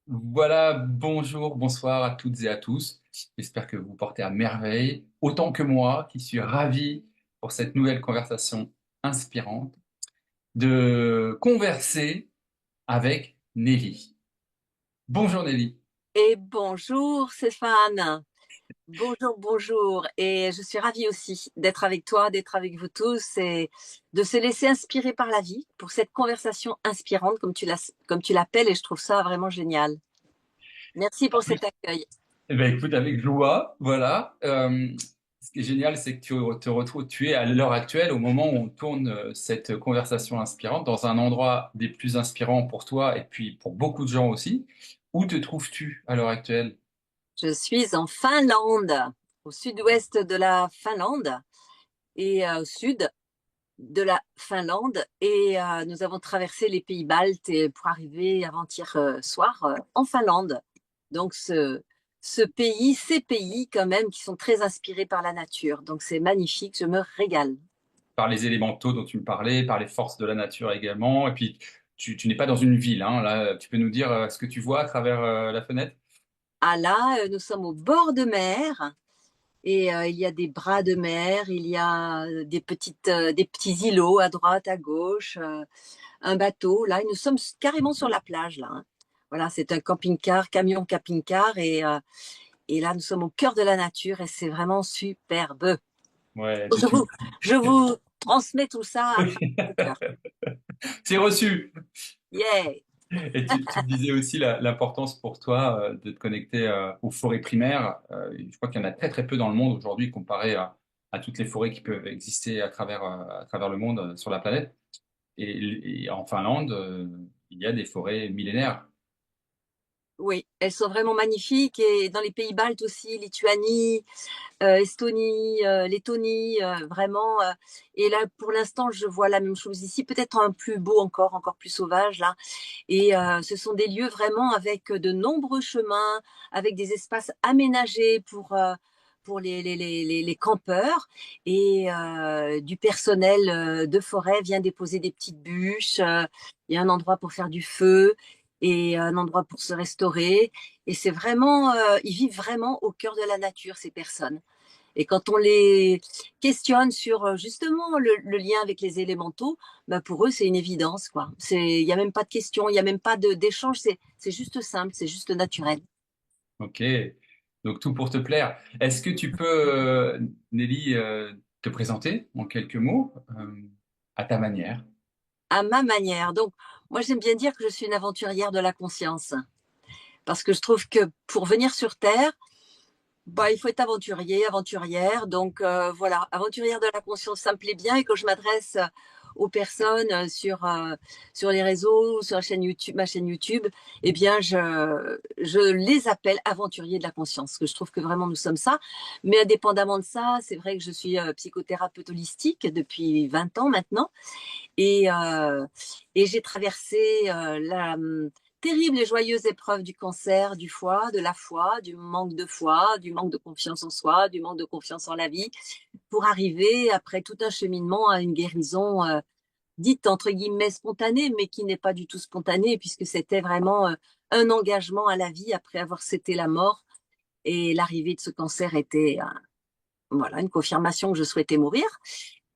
Voilà, bonjour, bonsoir à toutes et à tous. J'espère que vous portez à merveille, autant que moi, qui suis ravi pour cette nouvelle conversation inspirante, de converser avec Nelly. Bonjour Nelly. Et bonjour Stéphane, bonjour, bonjour. Et je suis ravie aussi d'être avec toi, d'être avec vous tous et de se laisser inspirer par la vie pour cette conversation inspirante comme tu l'appelles et je trouve ça vraiment génial. Merci pour cet accueil. Eh ben, écoute, avec joie, voilà. Ce qui est génial, c'est que tu te retrouves, tu es à l'heure actuelle, au moment où on tourne cette conversation inspirante, dans un endroit des plus inspirants pour toi et puis pour beaucoup de gens aussi. Où te trouves-tu à l'heure actuelle? Je suis en Finlande, au sud-ouest de la Finlande et au sud de la Finlande et nous avons traversé les pays baltes pour arriver avant-hier soir en Finlande. Donc ce pays, ces pays quand même qui sont très inspirés par la nature. Donc c'est magnifique, je me régale. Par les élémentaux dont tu me parlais, par les forces de la nature également. Et puis, tu n'es pas dans une ville, hein. Là, tu peux nous dire ce que tu vois à travers la fenêtre? Ah là, nous sommes au bord de mer et il y a des bras de mer, il y a des petits îlots à droite, à gauche, un bateau. Là, et nous sommes carrément sur la plage là, hein. Voilà, c'est un camping-car, camion camping-car et là, nous sommes au cœur de la nature et c'est vraiment superbe. Ouais, Je vous, je vous transmets tout ça à travers mon cœur. c'est reçu. Yeah! Et tu me disais aussi l'importance pour toi de te connecter aux forêts primaires. Je crois qu'il y en a très très peu dans le monde aujourd'hui comparé à toutes les forêts qui peuvent exister à travers le monde sur la planète. Et en Finlande, il y a des forêts millénaires. Oui, elles sont vraiment magnifiques et dans les pays baltes aussi, Lituanie, Estonie, Lettonie, vraiment. Et là, pour l'instant, je vois la même chose ici, peut-être un plus beau encore, encore plus sauvage là. Et ce sont des lieux vraiment avec de nombreux chemins, avec des espaces aménagés pour les campeurs. Et du personnel de forêt vient déposer des petites bûches. Il y a un endroit pour faire du feu et un endroit pour se restaurer. Et c'est vraiment, ils vivent vraiment au cœur de la nature, ces personnes. Et quand on les questionne sur justement le lien avec les élémentaux, bah pour eux, c'est une évidence, quoi. Il n'y a même pas de question, il n'y a même pas d'échange, c'est juste simple, c'est juste naturel. Ok, donc tout pour te plaire. Est-ce que tu peux, Nelly, te présenter en quelques mots à ta manière? À ma manière. Donc, moi, j'aime bien dire que je suis une aventurière de la conscience. Parce que je trouve que pour venir sur Terre, bah, il faut être aventurier, aventurière. Donc voilà, aventurière de la conscience, ça me plaît bien. Et quand je m'adresse aux personnes sur les réseaux, sur la chaîne YouTube, ma chaîne YouTube, eh bien, je les appelle aventuriers de la conscience, parce que je trouve que vraiment nous sommes ça. Mais indépendamment de ça, c'est vrai que je suis psychothérapeute holistique depuis 20 ans maintenant. Et, euh, et j'ai traversé la terrible et joyeuse épreuve du cancer du foie, de la foi, du manque de foi, du manque de confiance en soi, du manque de confiance en la vie, pour arriver, après tout un cheminement, à une guérison dite entre guillemets spontanée, mais qui n'est pas du tout spontanée, puisque c'était vraiment un engagement à la vie après avoir cété la mort. Et l'arrivée de ce cancer était voilà, une confirmation que je souhaitais mourir.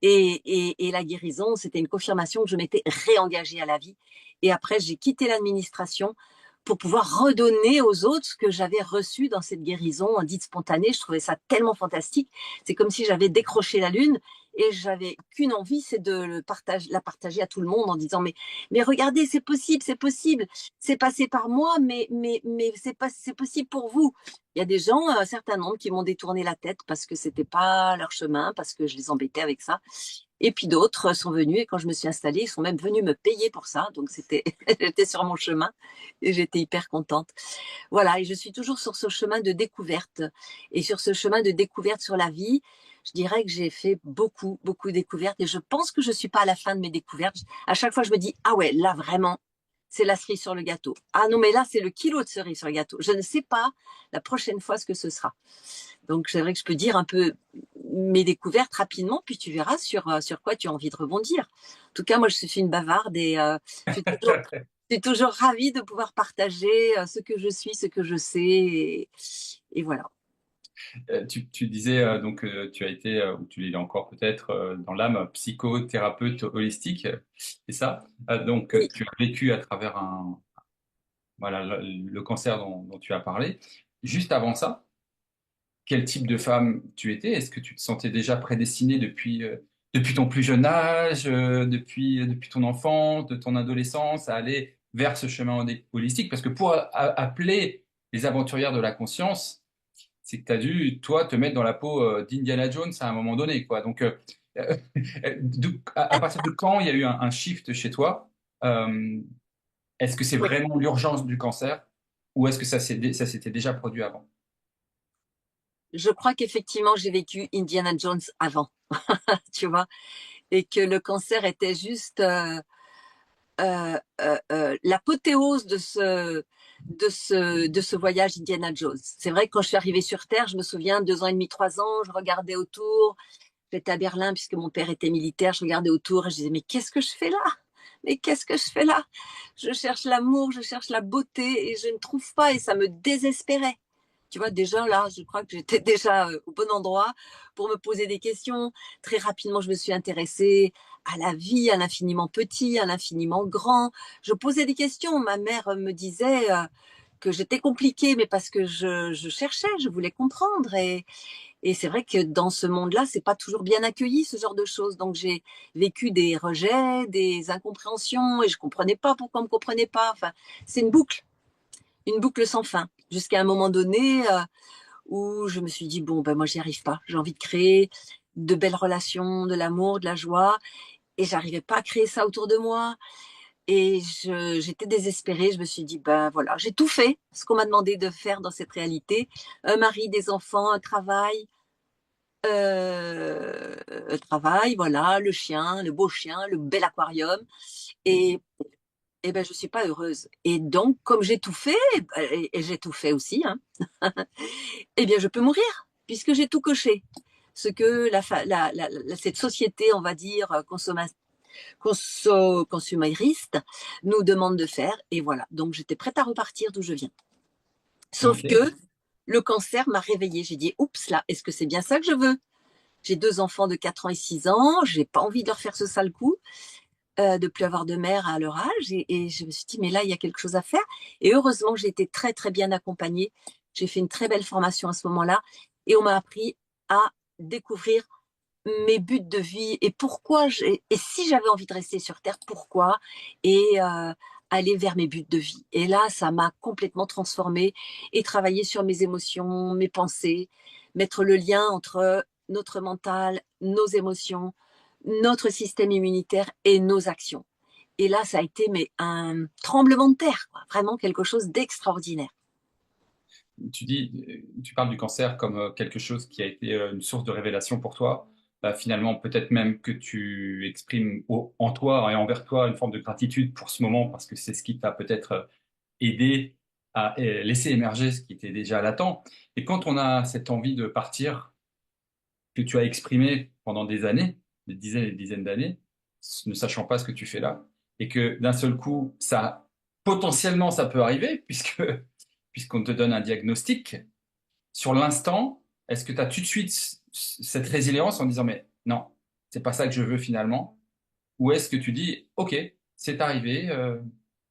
Et la guérison, c'était une confirmation que je m'étais réengagée à la vie. Et après, j'ai quitté l'administration pour pouvoir redonner aux autres ce que j'avais reçu dans cette guérison dite spontanée. Je trouvais ça tellement fantastique. C'est comme si j'avais décroché la lune et j'avais qu'une envie, c'est de la partager à tout le monde en disant mais regardez, c'est possible, c'est passé par moi, mais c'est possible pour vous. Il y a des gens, un certain nombre, qui m'ont détourné la tête parce que c'était pas leur chemin, parce que je les embêtais avec ça. Et puis d'autres sont venus et quand je me suis installée, ils sont même venus me payer pour ça. Donc c'était, j'étais sur mon chemin et j'étais hyper contente. Voilà. Et je suis toujours sur ce chemin de découverte et sur ce chemin de découverte sur la vie. Je dirais que j'ai fait beaucoup, beaucoup de découvertes et je pense que je suis pas à la fin de mes découvertes. À chaque fois, je me dis, ah ouais, là vraiment, c'est la cerise sur le gâteau. Ah non, mais là, c'est le kilo de cerise sur le gâteau. Je ne sais pas la prochaine fois ce que ce sera. Donc, c'est vrai que je peux dire un peu mes découvertes rapidement, puis tu verras sur quoi tu as envie de rebondir. En tout cas, moi, je suis une bavarde et je suis suis toujours ravie de pouvoir partager ce que je suis, ce que je sais. Et voilà. Tu disais tu as été, ou tu l'es encore peut-être, dans l'âme psychothérapeute holistique, c'est ça? Oui, Tu as vécu à travers voilà, le cancer dont tu as parlé. Juste avant ça, quel type de femme tu étais? Est-ce que tu te sentais déjà prédestinée depuis ton plus jeune âge, depuis ton enfance, de ton adolescence, à aller vers ce chemin holistique? Parce que pour appeler les aventurières de la conscience, c'est que tu as dû, toi, te mettre dans la peau d'Indiana Jones à un moment donné, quoi. Euh, à partir de quand il y a eu un shift chez toi? Euh, Est-ce que c'est oui. vraiment l'urgence du cancer ou est-ce que ça s'était déjà produit avant? Je crois qu'effectivement, j'ai vécu Indiana Jones avant, tu vois, et que le cancer était juste l'apothéose de ce voyage Indiana Jones. C'est vrai que quand je suis arrivée sur Terre, je me souviens, 2 ans et demi, 3 ans, je regardais autour. J'étais à Berlin puisque mon père était militaire. Je regardais autour et je disais, mais qu'est-ce que je fais là? Mais qu'est-ce que je fais là? Je cherche l'amour, je cherche la beauté et je ne trouve pas et ça me désespérait. Tu vois, déjà là, je crois que j'étais déjà au bon endroit pour me poser des questions. Très rapidement, je me suis intéressée à la vie, à l'infiniment petit, à l'infiniment grand. Je posais des questions. Ma mère me disait que j'étais compliquée, mais parce que je cherchais, je voulais comprendre. Et c'est vrai que dans ce monde-là, c'est pas toujours bien accueilli, ce genre de choses. Donc j'ai vécu des rejets, des incompréhensions, et je comprenais pas pourquoi on me comprenait pas. Enfin, c'est une boucle sans fin, jusqu'à un moment donné où je me suis dit bon ben moi j'y arrive pas. J'ai envie de créer de belles relations, de l'amour, de la joie, et j'arrivais pas à créer ça autour de moi. Et j'étais désespérée. Je me suis dit ben voilà, j'ai tout fait ce qu'on m'a demandé de faire dans cette réalité. Un mari, des enfants, un travail, voilà, le chien, le beau chien, le bel aquarium. Et, et ben, je suis pas heureuse. Et donc, comme j'ai tout fait, et j'ai tout fait aussi, hein, eh bien, je peux mourir, puisque j'ai tout coché. Ce que cette société, on va dire, consumériste, nous demande de faire. Et voilà. Donc, j'étais prête à repartir d'où je viens. Sauf Ok. que le cancer m'a réveillée. J'ai dit, oups, là, est-ce que c'est bien ça que je veux? J'ai 2 enfants de 4 ans et 6 ans. J'ai pas envie de leur faire ce sale coup, de plus avoir de mère à leur âge. Et je me suis dit, mais là, il y a quelque chose à faire. Et heureusement, j'ai été très, très bien accompagnée. J'ai fait une très belle formation à ce moment-là. Et on m'a appris à découvrir mes buts de vie et et si j'avais envie de rester sur Terre, pourquoi, et aller vers mes buts de vie. Et là, ça m'a complètement transformée et travailler sur mes émotions, mes pensées, mettre le lien entre notre mental, nos émotions, notre système immunitaire et nos actions. Et là, ça a été un tremblement de terre, quoi. Vraiment quelque chose d'extraordinaire. Tu parles du cancer comme quelque chose qui a été une source de révélation pour toi. Finalement, peut-être même que tu exprimes en toi et envers toi une forme de gratitude pour ce moment parce que c'est ce qui t'a peut-être aidé à laisser émerger ce qui était déjà latent. Et quand on a cette envie de partir que tu as exprimée pendant des années, des dizaines et des dizaines d'années, ne sachant pas ce que tu fais là, et que d'un seul coup, potentiellement, ça peut arriver puisqu'on te donne un diagnostic sur l'instant, est-ce que tu as tout de suite cette résilience en disant, mais non, c'est pas ça que je veux finalement? Ou est-ce que tu dis, OK, c'est arrivé,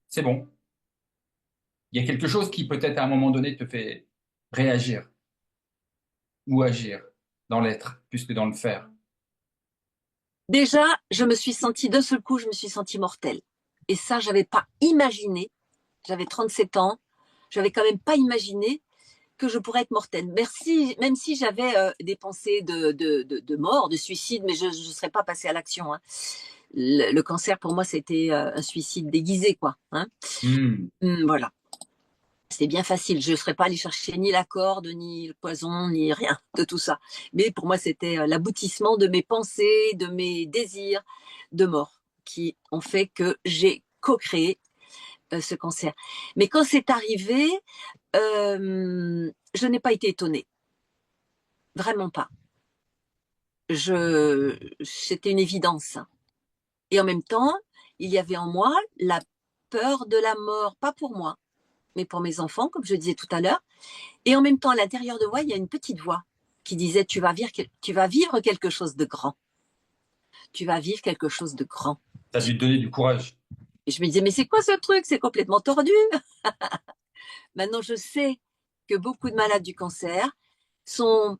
c'est bon. Il y a quelque chose qui peut-être à un moment donné te fait réagir ou agir dans l'être plus que dans le faire. Déjà, je me suis sentie, d'un seul coup, je me suis sentie mortelle. Et ça, j'avais pas imaginé. J'avais 37 ans. J'avais quand même pas imaginé que je pourrais être mortelle. Merci, même si j'avais des pensées de mort, de suicide, mais je ne serais pas passée à l'action, hein. Le cancer, pour moi, c'était un suicide déguisé, quoi, hein. Hmm. Voilà. C'est bien facile. Je ne serais pas allée chercher ni la corde, ni le poison, ni rien de tout ça. Mais pour moi, c'était l'aboutissement de mes pensées, de mes désirs de mort qui ont fait que j'ai co-créé ce cancer. Mais quand c'est arrivé, je n'ai pas été étonnée. Vraiment pas. C'était une évidence. Et en même temps, il y avait en moi peur de la mort, pas pour moi, mais pour mes enfants, comme je disais tout à l'heure. Et en même temps, à l'intérieur de moi, il y a une petite voix qui disait, tu vas vivre quelque chose de grand. Tu vas vivre quelque chose de grand. Ça a dû te donner du courage. Et je me disais, mais c'est quoi ce truc? C'est complètement tordu. Maintenant, je sais que beaucoup de malades du cancer sont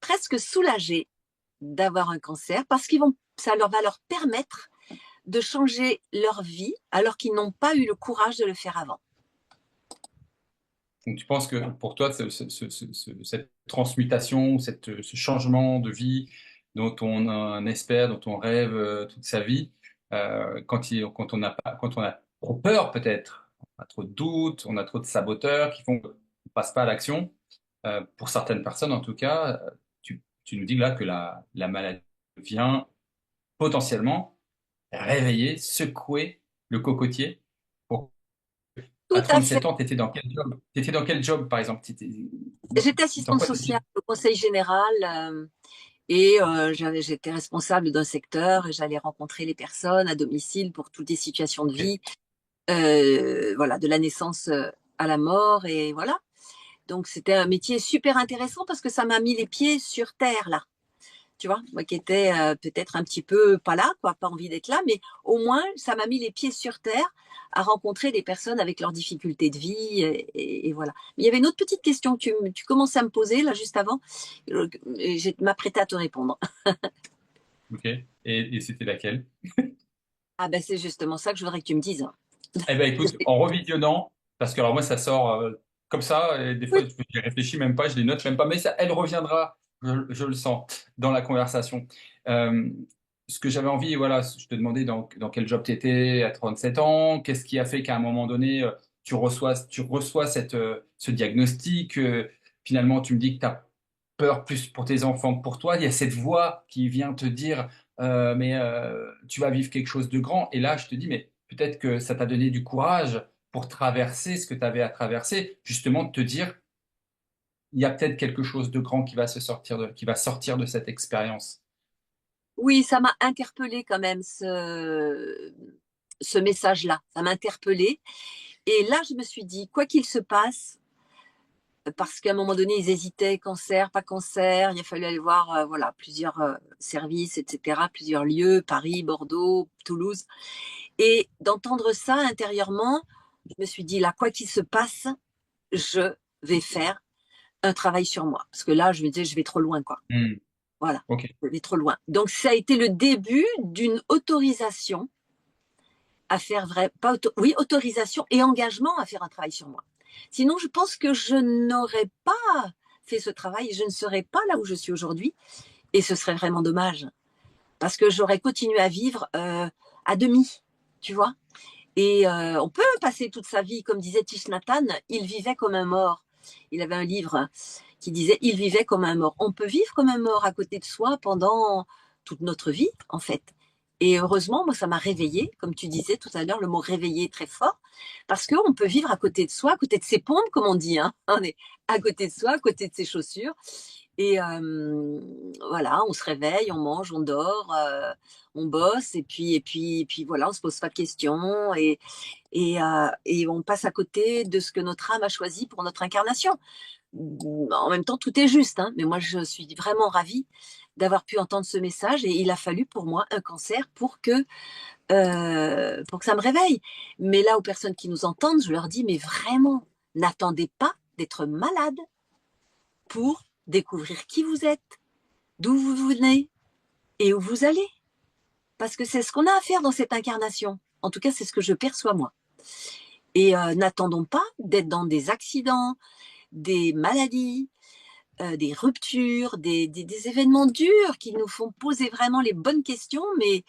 presque soulagés d'avoir un cancer parce ça va leur permettre de changer leur vie alors qu'ils n'ont pas eu le courage de le faire avant. Donc, tu penses que pour toi, cette transmutation, ce changement de vie dont on espère, dont on rêve toute sa vie, quand on a trop peur peut-être, on a trop de doutes, on a trop de saboteurs qui font qu'on ne passe pas à l'action, pour certaines personnes en tout cas, tu nous dis là que la maladie vient potentiellement réveiller, secouer le cocotier. À Tout à fait. 37 ans, tu étais dans quel job? T'étais dans quel job, par exemple? J'étais Dans assistante quoi sociale au conseil général et j'étais responsable d'un secteur et j'allais rencontrer les personnes à domicile pour toutes les situations de Ok. vie, voilà, de la naissance à la mort et voilà. Donc c'était un métier super intéressant parce que ça m'a mis les pieds sur terre là. Tu vois, moi qui étais peut-être un petit peu pas là, quoi, pas envie d'être là, mais au moins ça m'a mis les pieds sur terre à rencontrer des personnes avec leurs difficultés de vie et voilà. Mais il y avait une autre petite question que tu commençais à me poser là juste avant, et je m'apprêtais à te répondre. Ok. Et c'était laquelle? Ah ben c'est justement ça que je voudrais que tu me dises. Eh ben, écoute, en revisionnant, parce que alors moi, ça sort comme ça, et des fois, Oui, je réfléchis même pas, je les note même pas, mais ça, elle reviendra, je le sens, dans la conversation. Euh, Ce que j'avais envie, voilà, je te demandais dans quel job tu étais à 37 ans, qu'est-ce qui a fait qu'à un moment donné, tu reçois ce diagnostic, finalement, tu me dis que tu as peur plus pour tes enfants que pour toi, il y a cette voix qui vient te dire, tu vas vivre quelque chose de grand, et là, je te dis, mais peut-être que ça t'a donné du courage pour traverser ce que tu avais à traverser, justement de te dire, il y a peut-être quelque chose de grand qui va sortir de cette expérience. oui, ça m'a interpellé quand même ce message-là. Ça m'a interpellé. Et là, je me suis dit, quoi qu'il se passe, parce qu'à un moment donné, ils hésitaient, cancer, pas cancer. Il a fallu aller voir voilà, plusieurs services, etc., plusieurs lieux, Paris, Bordeaux, Toulouse. Et d'entendre ça intérieurement, je me suis dit, là, quoi qu'il se passe, je vais faire un travail sur moi. Parce que là, je me disais, je vais trop loin, quoi. Hmm. Voilà, Ok. je vais trop loin. Donc, ça a été le début d'une autorisation à faire vrai, pas auto, oui, autorisation et engagement à faire un travail sur moi. Sinon, je pense que je n'aurais pas fait ce travail, je ne serais pas là où je suis aujourd'hui, et ce serait vraiment dommage, parce que j'aurais continué à vivre à demi, tu vois. Et on peut passer toute sa vie, comme disait Thich Nhat Hanh, il vivait comme un mort. Il avait un livre qui disait il vivait comme un mort. On peut vivre comme un mort à côté de soi pendant toute notre vie, en fait. Et heureusement, moi, ça m'a réveillée, comme tu disais tout à l'heure, le mot réveiller est très fort, parce qu'on peut vivre à côté de soi, à côté de ses pompes, comme on dit. Hein. On est à côté de soi, à côté de ses chaussures. Et voilà, on se réveille, on mange, on dort, on bosse, et puis voilà, on se pose pas de questions, et on passe à côté de ce que notre âme a choisi pour notre incarnation. En même temps, tout est juste, hein, mais moi, je suis vraiment ravie d'avoir pu entendre ce message, et il a fallu pour moi un cancer pour que ça me réveille. Mais là, aux personnes qui nous entendent, je leur dis, mais vraiment, n'attendez pas d'être malade pour découvrir qui vous êtes, d'où vous venez et où vous allez. Parce que c'est ce qu'on a à faire dans cette incarnation. En tout cas, c'est ce que je perçois moi. Et n'attendons pas d'être dans des accidents, des maladies, des ruptures, des événements durs qui nous font poser vraiment les bonnes questions, mais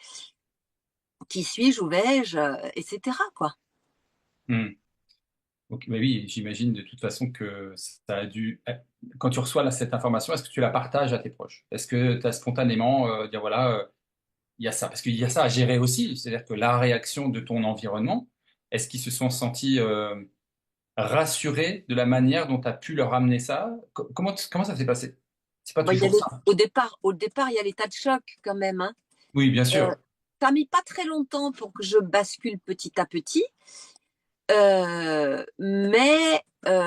qui suis-je, où vais-je, etc. Quoi. Hmm. Ok, bah oui, j'imagine de toute façon que ça a dû. Quand tu reçois là, cette information, est-ce que tu la partages à tes proches? Est-ce que tu as spontanément dire voilà, il y a ça? Parce qu'il y a ça à gérer aussi, c'est-à-dire que la réaction de ton environnement, est-ce qu'ils se sont sentis rassurés de la manière dont tu as pu leur amener ça? Comment ça s'est passé? C'est pas Bon, toujours simple. au départ, il y a l'état de choc quand même. Hein. Oui, bien Euh, sûr. ça a mis pas très longtemps pour que je bascule petit à petit. Mais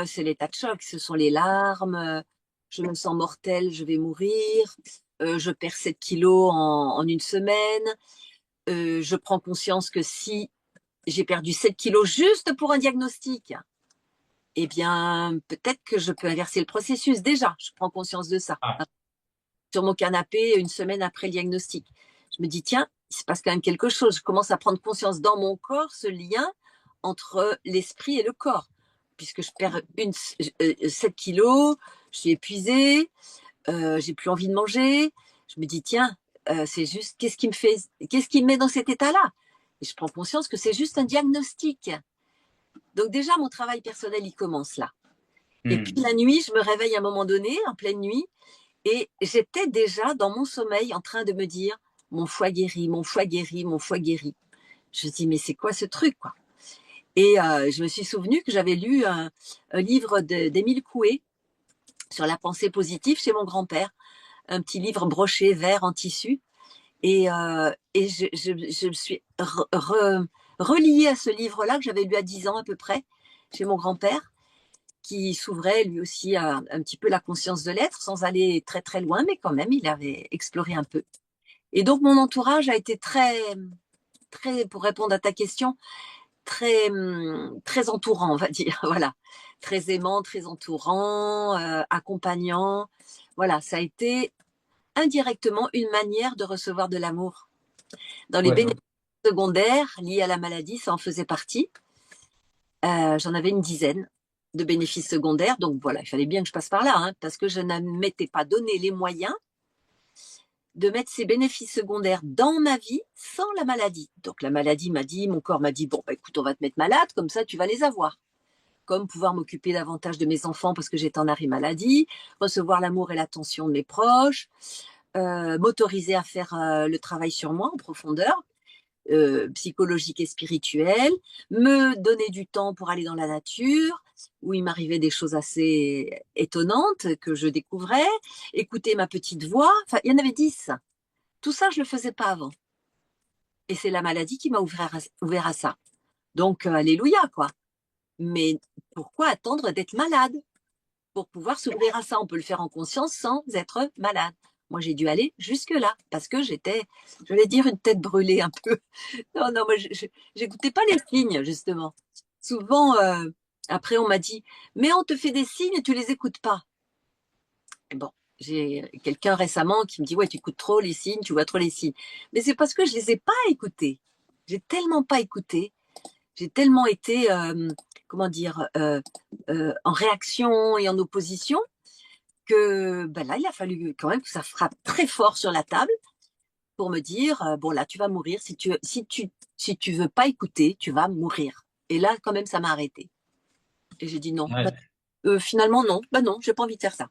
c'est l'état de choc, ce sont les larmes, je me sens mortelle, je vais mourir, je perds 7 kilos en une semaine, je prends conscience que si j'ai perdu 7 kilos juste pour un diagnostic, eh bien, peut-être que je peux inverser le processus. Déjà, je prends conscience de ça. Ah, Sur mon canapé, une semaine après le diagnostic, je me dis, tiens, il se passe quand même quelque chose. Je commence à prendre conscience dans mon corps ce lien entre l'esprit et le corps. Puisque je perds 7 kilos, je suis épuisée, j'ai plus envie de manger. Je me dis, tiens, c'est juste, qu'est-ce qui me met dans cet état-là? Et je prends conscience que c'est juste un diagnostic. Donc déjà, mon travail personnel, il commence là. Et puis hmm. la nuit, je me réveille à un moment donné, en pleine nuit, et j'étais déjà dans mon sommeil en train de me dire, mon foie guérit, mon foie guérit, mon foie guérit. Je me dis, mais c'est quoi ce truc, quoi? Et je me suis souvenu que j'avais lu un livre d'Émile Coué sur la pensée positive chez mon grand-père, un petit livre broché vert en tissu. Et je me suis reliée à ce livre-là que j'avais lu à 10 ans à peu près chez mon grand-père, qui s'ouvrait lui aussi à un petit peu la conscience de l'être, sans aller très très loin, mais quand même, il avait exploré un peu. Et donc, mon entourage a été très, pour répondre à ta question, très entourant, on va dire, voilà. Très aimant, très entourant, accompagnant. Voilà, ça a été indirectement une manière de recevoir de l'amour. Dans les Ouais, je vois. bénéfices secondaires liés à la maladie, ça en faisait partie. J'en avais une dizaine de bénéfices secondaires. Donc voilà, il fallait bien que je passe par là, hein, parce que je ne m'étais pas donné les moyens de mettre ces bénéfices secondaires dans ma vie sans la maladie. Donc la maladie m'a dit, mon corps m'a dit, bon, bah, écoute, on va te mettre malade, comme ça tu vas les avoir. Comme pouvoir m'occuper davantage de mes enfants parce que j'étais en arrêt maladie, recevoir l'amour et l'attention de mes proches, m'autoriser à faire le travail sur moi en profondeur, psychologique et spirituelle, me donner du temps pour aller dans la nature, où il m'arrivait des choses assez étonnantes que je découvrais, écouter ma petite voix, enfin, il y en avait 10. Tout ça, je ne le faisais pas avant. Et c'est la maladie qui m'a ouvert à ça. Donc, alléluia, quoi. Mais pourquoi attendre d'être malade pour pouvoir s'ouvrir à ça? On peut le faire en conscience sans être malade. Moi, j'ai dû aller jusque-là parce que j'étais, je vais dire, une tête brûlée un peu. Non, non, moi, je n'écoutais pas les signes, justement. Souvent, après, on m'a dit, mais on te fait des signes et tu les écoutes pas. Et bon, j'ai quelqu'un récemment qui me dit, ouais, tu écoutes trop les signes, tu vois trop les signes. Mais c'est parce que je les ai pas écoutés. J'ai tellement pas écouté. J'ai tellement été, comment dire, en réaction et en opposition que ben là, il a fallu quand même que ça frappe très fort sur la table pour me dire, bon là, tu vas mourir. Si tu veux pas écouter, tu vas mourir. Et là, quand même, ça m'a arrêté. Et j'ai dit non. Ouais. Finalement, non. Ben non, j'ai pas envie de faire ça.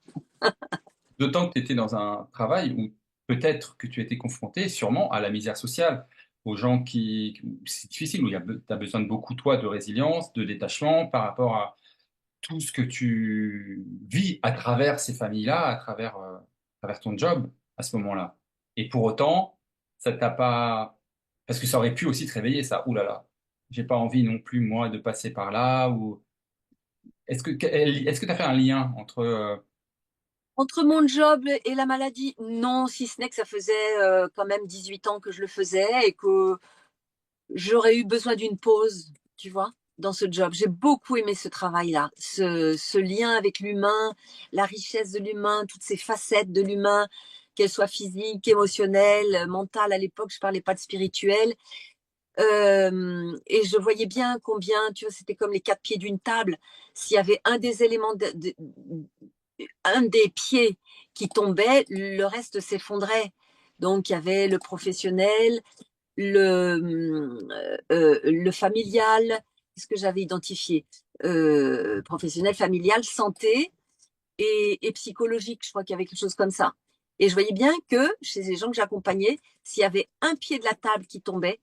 D'autant que tu étais dans un travail où peut-être que tu étais confronté sûrement à la misère sociale, aux gens c'est difficile, où tu as besoin de beaucoup, toi, de résilience, de détachement par rapport à tout ce que tu vis à travers ces familles-là, à travers ton job à ce moment-là. Et pour autant, ça t'a pas... Parce que ça aurait pu aussi te réveiller, ça. Ouh là là, j'ai pas envie non plus, moi, de passer par là. Ou... est-ce que tu as fait un lien entre... Entre mon job et la maladie, non, si ce n'est que ça faisait quand même 18 ans que je le faisais et que j'aurais eu besoin d'une pause, tu vois, dans ce job. J'ai beaucoup aimé ce travail-là, ce lien avec l'humain, la richesse de l'humain, toutes ces facettes de l'humain, qu'elles soient physiques, émotionnelles, mentales. À l'époque, je parlais pas de spirituel. Et je voyais bien combien, tu vois, c'était comme les quatre pieds d'une table. S'il y avait un des éléments, un des pieds qui tombait, le reste s'effondrait. Donc, il y avait le professionnel, le familial, qu'est-ce que j'avais identifié? Professionnel, familial, santé et psychologique, je crois qu'il y avait quelque chose comme ça. Et je voyais bien que chez les gens que j'accompagnais, s'il y avait un pied de la table qui tombait,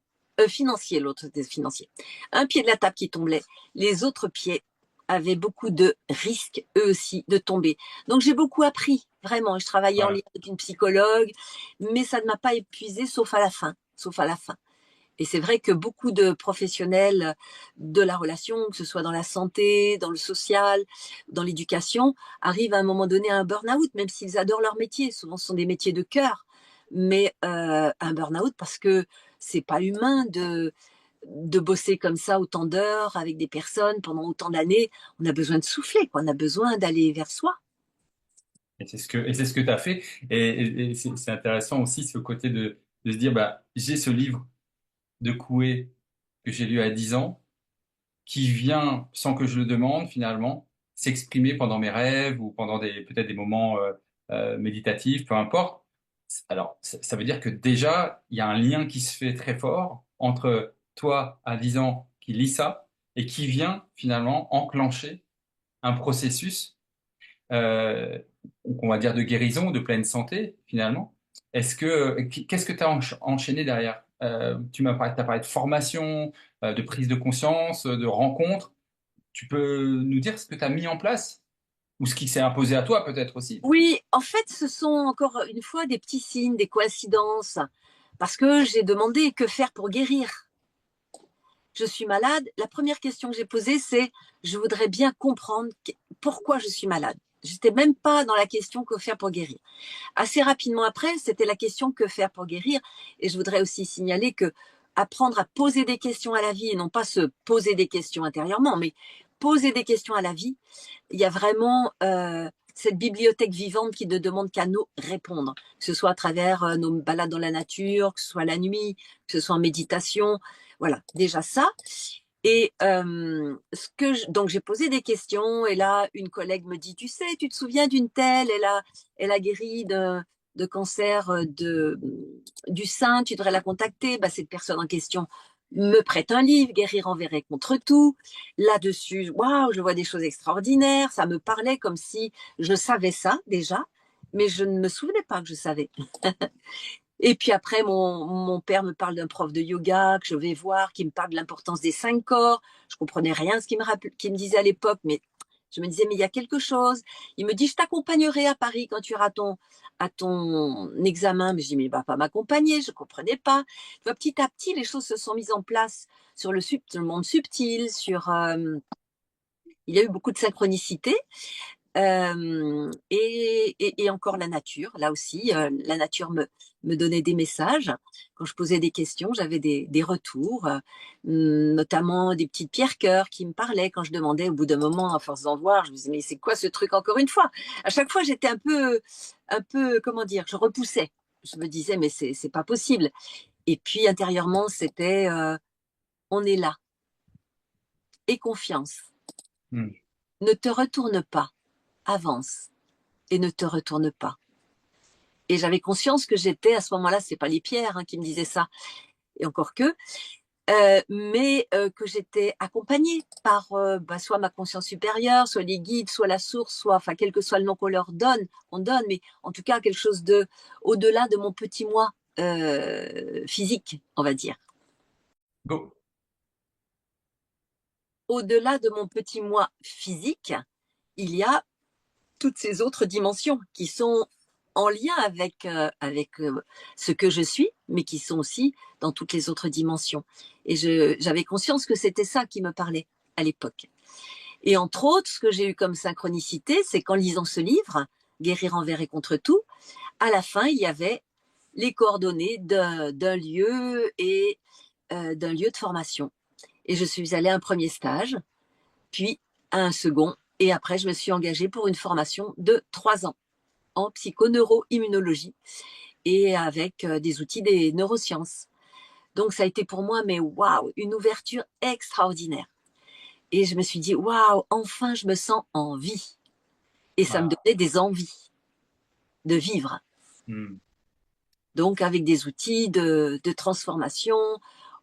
financier, l'autre était financier, un pied de la table qui tombait, les autres pieds avaient beaucoup de risques, eux aussi, de tomber. Donc j'ai beaucoup appris, vraiment. Je travaillais en lien voilà. avec une psychologue, mais ça ne m'a pas épuisée, sauf à la fin. Sauf à la fin. Et c'est vrai que beaucoup de professionnels de la relation, que ce soit dans la santé, dans le social, dans l'éducation, arrivent à un moment donné à un burn-out, même s'ils adorent leur métier. Souvent, ce sont des métiers de cœur, mais un burn-out parce que c'est pas humain de bosser comme ça autant d'heures avec des personnes pendant autant d'années. On a besoin de souffler, quoi. On a besoin d'aller vers soi. Et c'est ce que tu as fait. Et c'est intéressant aussi ce côté de se dire, bah, j'ai ce livre de Coué que j'ai lu à 10 ans, qui vient, sans que je le demande finalement, s'exprimer pendant mes rêves ou pendant peut-être des moments méditatifs, peu importe. Alors, ça veut dire que déjà, il y a un lien qui se fait très fort entre toi à 10 ans qui lis ça et qui vient finalement enclencher un processus euh, qu'on va dire de guérison, de pleine santé finalement. Qu'est-ce que tu as enchaîné derrière? T'as parlé de formation, de prise de conscience, de rencontre. Tu peux nous dire ce que tu as mis en place ou ce qui s'est imposé à toi peut-être aussi? Oui, en fait, ce sont encore une fois des petits signes, des coïncidences, parce que j'ai demandé que faire pour guérir. Je suis malade. La première question que j'ai posée, c'est je voudrais bien comprendre pourquoi je suis malade. J'étais même pas dans la question que faire pour guérir. Assez rapidement après, c'était la question que faire pour guérir. Et je voudrais aussi signaler que apprendre à poser des questions à la vie et non pas se poser des questions intérieurement, mais poser des questions à la vie, il y a vraiment cette bibliothèque vivante qui ne demande qu'à nous répondre, que ce soit à travers nos balades dans la nature, que ce soit la nuit, que ce soit en méditation. Voilà, déjà ça. Et donc j'ai posé des questions et là une collègue me dit, tu sais, tu te souviens d'une telle, elle a guéri de cancer du sein, tu devrais la contacter. Bah, cette personne en question me prête un livre, Guérir envers et contre tout. Là-dessus, waouh, je vois des choses extraordinaires. Ça me parlait comme si je savais ça déjà, mais je ne me souvenais pas que je savais. Et puis après, mon père me parle d'un prof de yoga que je vais voir, qui me parle de l'importance des 5 corps. Je comprenais rien à ce qu'il me disait à l'époque, mais je me disais, mais il y a quelque chose. Il me dit, je t'accompagnerai à Paris quand tu iras à ton examen. Mais je dis, mais il va pas m'accompagner, je comprenais pas. Tu vois, petit à petit, les choses se sont mises en place sur le monde subtil, il y a eu beaucoup de synchronicité. Et encore la nature, là aussi, la nature me donnait des messages. Quand je posais des questions, j'avais des retours, notamment des petites pierres-cœurs qui me parlaient quand je demandais au bout d'un moment, à force d'en voir, je me disais, mais c'est quoi ce truc encore une fois? À chaque fois, j'étais un peu, comment dire, je repoussais. Je me disais, mais c'est pas possible. Et puis, intérieurement, c'était, on est là. Et confiance. Hmm. Ne te retourne pas. Avance. Et ne te retourne pas. Et j'avais conscience que j'étais à ce moment-là, c'est pas les pierres qui me disaient ça, et encore que, mais que j'étais accompagnée par soit ma conscience supérieure, soit les guides, soit la source, soit, enfin, quel que soit le nom qu'on leur donne, on donne, mais en tout cas quelque chose de au-delà de mon petit moi physique, on va dire. Go. Au-delà de mon petit moi physique, il y a toutes ces autres dimensions qui sont en lien avec ce que je suis, mais qui sont aussi dans toutes les autres dimensions. Et j'avais conscience que c'était ça qui me parlait à l'époque. Et entre autres, ce que j'ai eu comme synchronicité, c'est qu'en lisant ce livre, Guérir envers et contre tout, à la fin, il y avait les coordonnées d'un lieu et d'un lieu de formation. Et je suis allée à un premier stage, puis à un second, et après, je me suis engagée pour une formation de 3 ans en psychoneuroimmunologie et avec des outils des neurosciences. Donc ça a été pour moi, mais waouh, une ouverture extraordinaire. Et je me suis dit, waouh, enfin je me sens en vie. Et ça me Voilà. donnait des envies de vivre. Hmm. Donc avec des outils de transformation.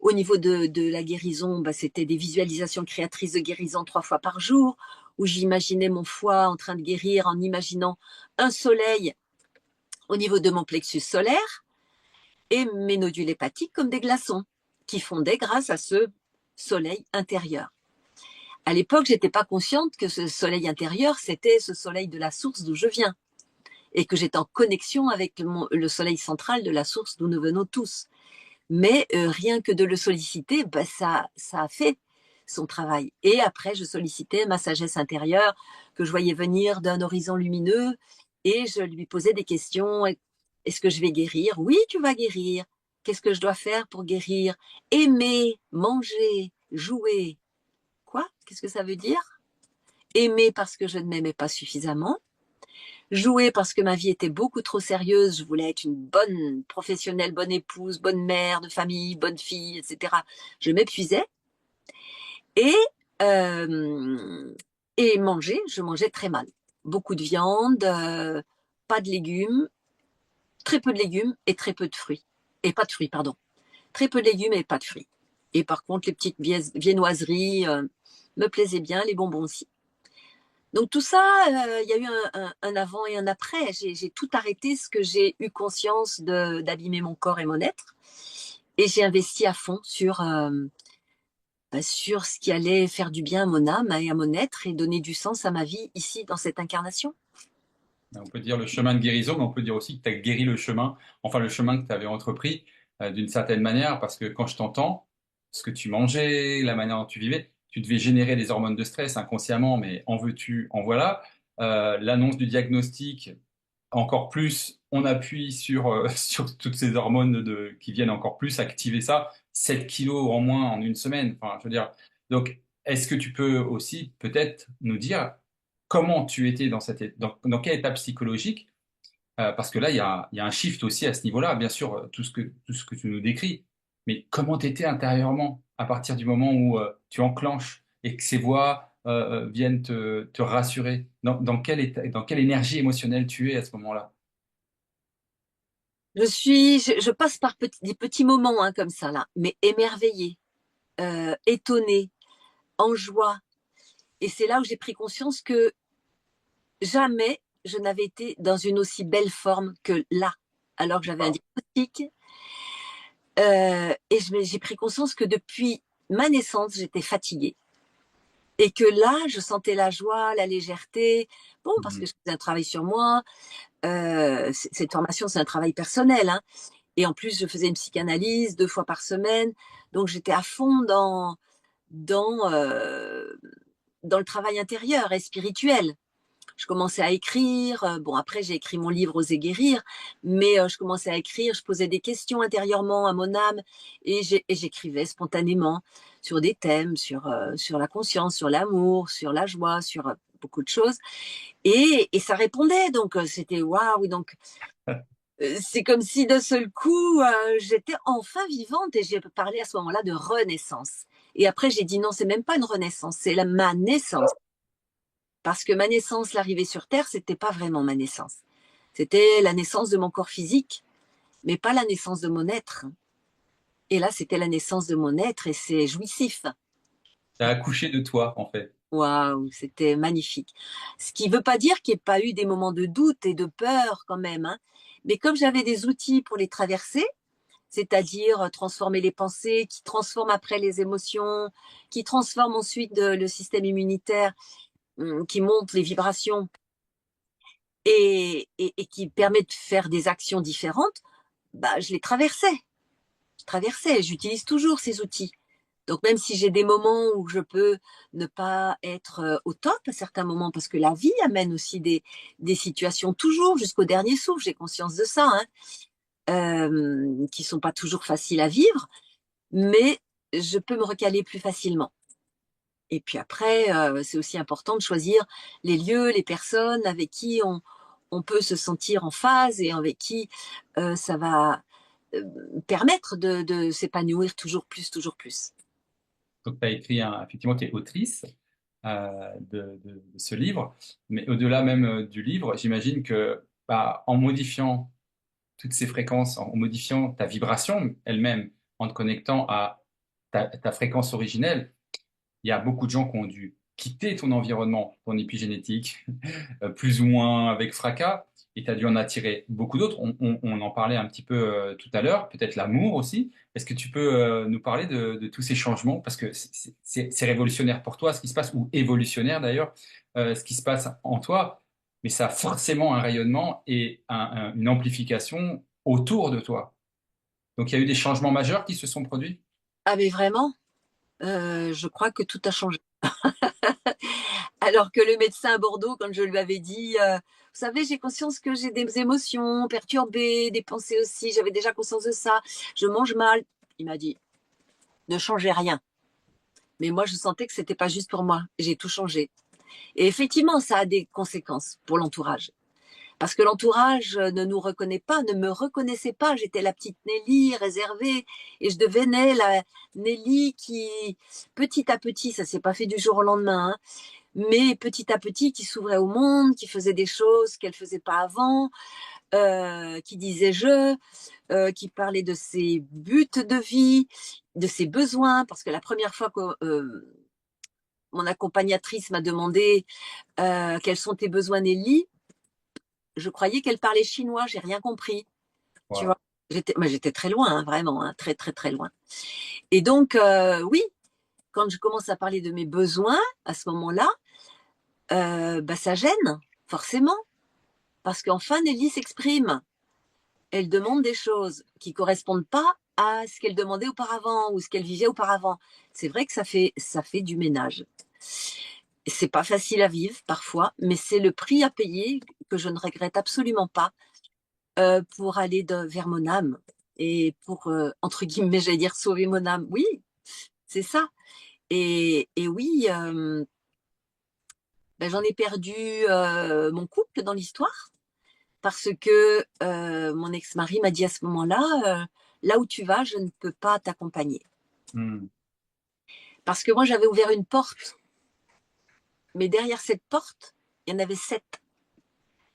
Au niveau de la guérison, bah, c'était des visualisations créatrices de guérison 3 fois par jour, où j'imaginais mon foie en train de guérir en imaginant un soleil au niveau de mon plexus solaire et mes nodules hépatiques comme des glaçons qui fondaient grâce à ce soleil intérieur. À l'époque, j'étais pas consciente que ce soleil intérieur, c'était ce soleil de la source d'où je viens et que j'étais en connexion avec le soleil central de la source d'où nous venons tous. Mais rien que de le solliciter, bah, ça a fait son travail. Et après, je sollicitais ma sagesse intérieure que je voyais venir d'un horizon lumineux et je lui posais des questions. Est-ce que je vais guérir? Oui, tu vas guérir. Qu'est-ce que je dois faire pour guérir? Aimer, manger, jouer. Quoi? Qu'est-ce que ça veut dire? Aimer parce que je ne m'aimais pas suffisamment. Jouer parce que ma vie était beaucoup trop sérieuse. Je voulais être une bonne professionnelle, bonne épouse, bonne mère de famille, bonne fille, etc. Je m'épuisais. Et, euh, et manger, je mangeais très mal. Beaucoup de viande, pas de légumes, très peu de légumes et très peu de fruits. Et pas de fruits, pardon. Très peu de légumes et pas de fruits. Et par contre, les petites viennoiseries me plaisaient bien, les bonbons aussi. Donc tout ça, il y a eu un avant et un après. J'ai tout arrêté ce que j'ai eu conscience d'abîmer mon corps et mon être. Et j'ai investi à fond sur ce qui allait faire du bien à mon âme et à mon être et donner du sens à ma vie ici, dans cette incarnation. On peut dire le chemin de guérison, mais on peut dire aussi que tu as guéri le chemin, enfin le chemin que tu avais entrepris d'une certaine manière, parce que quand je t'entends, ce que tu mangeais, la manière dont tu vivais, tu devais générer des hormones de stress inconsciemment, mais en veux-tu, en voilà. L'annonce du diagnostic, encore plus, on appuie sur, sur toutes ces hormones qui viennent encore plus activer ça, 7 kilos en moins en une semaine. Enfin, je veux dire, donc, est-ce que tu peux aussi peut-être nous dire comment tu étais dans quelle étape psychologique? Parce que là, il y a un shift aussi à ce niveau-là, bien sûr, tout ce que tu nous décris. Mais comment tu étais intérieurement à partir du moment où tu enclenches et que ces voix viennent te rassurer? Dans quel état, dans quelle énergie émotionnelle tu es à ce moment-là? Je passe par des petits moments hein, comme ça, là, mais émerveillée, étonnée, en joie. Et c'est là où j'ai pris conscience que jamais je n'avais été dans une aussi belle forme que là, alors que j'avais un Waouh. diagnostic. Et j'ai pris conscience que depuis ma naissance, j'étais fatiguée. Et que là, je sentais la joie, la légèreté. Bon, parce que Mhm. je faisais un travail sur moi. Cette formation, c'est un travail personnel. Hein. Et en plus, je faisais une psychanalyse 2 fois par semaine. Donc, j'étais à fond dans, euh, dans le travail intérieur et spirituel. Je commençais à écrire. Bon, après, j'ai écrit mon livre Oser guérir, mais je commençais à écrire. Je posais des questions intérieurement à mon âme et j'écrivais spontanément sur des thèmes, sur la conscience, sur l'amour, sur la joie, sur beaucoup de choses. Et ça répondait. Donc, c'était waouh. Donc, c'est comme si d'un seul coup, j'étais enfin vivante et j'ai parlé à ce moment-là de renaissance. Et après, j'ai dit non, c'est même pas une renaissance, c'est ma naissance. Parce que ma naissance, l'arrivée sur Terre, c'était pas vraiment ma naissance. C'était la naissance de mon corps physique, mais pas la naissance de mon être. Et là, c'était la naissance de mon être et c'est jouissif. T'as accouché de toi, en fait. Waouh, c'était magnifique. Ce qui ne veut pas dire qu'il n'y ait pas eu des moments de doute et de peur quand même. Hein. Mais comme j'avais des outils pour les traverser, c'est-à-dire transformer les pensées, qui transforment après les émotions, qui transforment ensuite le système immunitaire, qui monte les vibrations et qui permet de faire des actions différentes, bah, je les traversais. Je traversais. J'utilise toujours ces outils. Donc même si j'ai des moments où je peux ne pas être au top à certains moments, parce que la vie amène aussi des situations toujours jusqu'au dernier souffle, j'ai conscience de ça, hein, qui sont pas toujours faciles à vivre, mais je peux me recaler plus facilement. Et puis après, c'est aussi important de choisir les lieux, les personnes avec qui on peut se sentir en phase et avec qui ça va euh, permettre de s'épanouir toujours plus, toujours plus. Donc, tu as écrit, effectivement, tu es autrice de ce livre, mais au-delà même du livre, j'imagine que bah, en modifiant toutes ces fréquences, en modifiant ta vibration elle-même, en te connectant à ta fréquence originelle, il y a beaucoup de gens qui ont dû quitter ton environnement, ton épigénétique, plus ou moins avec fracas, et tu as dû en attirer beaucoup d'autres. On en parlait un petit peu tout à l'heure, peut-être l'amour aussi. Est-ce que tu peux nous parler de tous ces changements? Parce que c'est révolutionnaire pour toi, ce qui se passe, ou évolutionnaire d'ailleurs, ce qui se passe en toi, mais ça a forcément un rayonnement et une amplification autour de toi. Donc, il y a eu des changements majeurs qui se sont produits? Ah mais vraiment, je crois que tout a changé. Alors que le médecin à Bordeaux, quand je lui avais dit, vous savez, j'ai conscience que j'ai des émotions perturbées, des pensées aussi, j'avais déjà conscience de ça, je mange mal. Il m'a dit, ne changez rien. Mais moi, je sentais que c'était pas juste pour moi. J'ai tout changé. Et effectivement, ça a des conséquences pour l'entourage. Parce que l'entourage ne nous reconnaît pas, ne me reconnaissait pas. J'étais la petite Nelly réservée et je devenais la Nelly qui, petit à petit, ça s'est pas fait du jour au lendemain, hein, mais petit à petit, qui s'ouvrait au monde, qui faisait des choses qu'elle faisait pas avant, qui disait qui parlait de ses buts de vie, de ses besoins. Parce que la première fois que mon accompagnatrice m'a demandé quels sont tes besoins, Nelly, je croyais qu'elle parlait chinois, j'ai rien compris. Tu Wow. vois, j'étais très loin, hein, vraiment, hein, très, très, très loin. Et donc, oui, quand je commence à parler de mes besoins, à ce moment-là, bah, ça gêne, forcément, parce qu'enfin, Nelly s'exprime. Elle demande des choses qui correspondent pas à ce qu'elle demandait auparavant ou ce qu'elle vivait auparavant. C'est vrai que ça fait du ménage. C'est pas facile à vivre parfois, mais c'est le prix à payer que je ne regrette absolument pas pour aller vers mon âme et pour, entre guillemets, j'allais dire sauver mon âme. Oui, c'est ça. Et oui, ben, j'en ai perdu mon couple dans l'histoire parce que mon ex-mari m'a dit à ce moment-là, là où tu vas, je ne peux pas t'accompagner. Hmm. Parce que moi, j'avais ouvert une porte, mais derrière cette porte, il y en avait 7.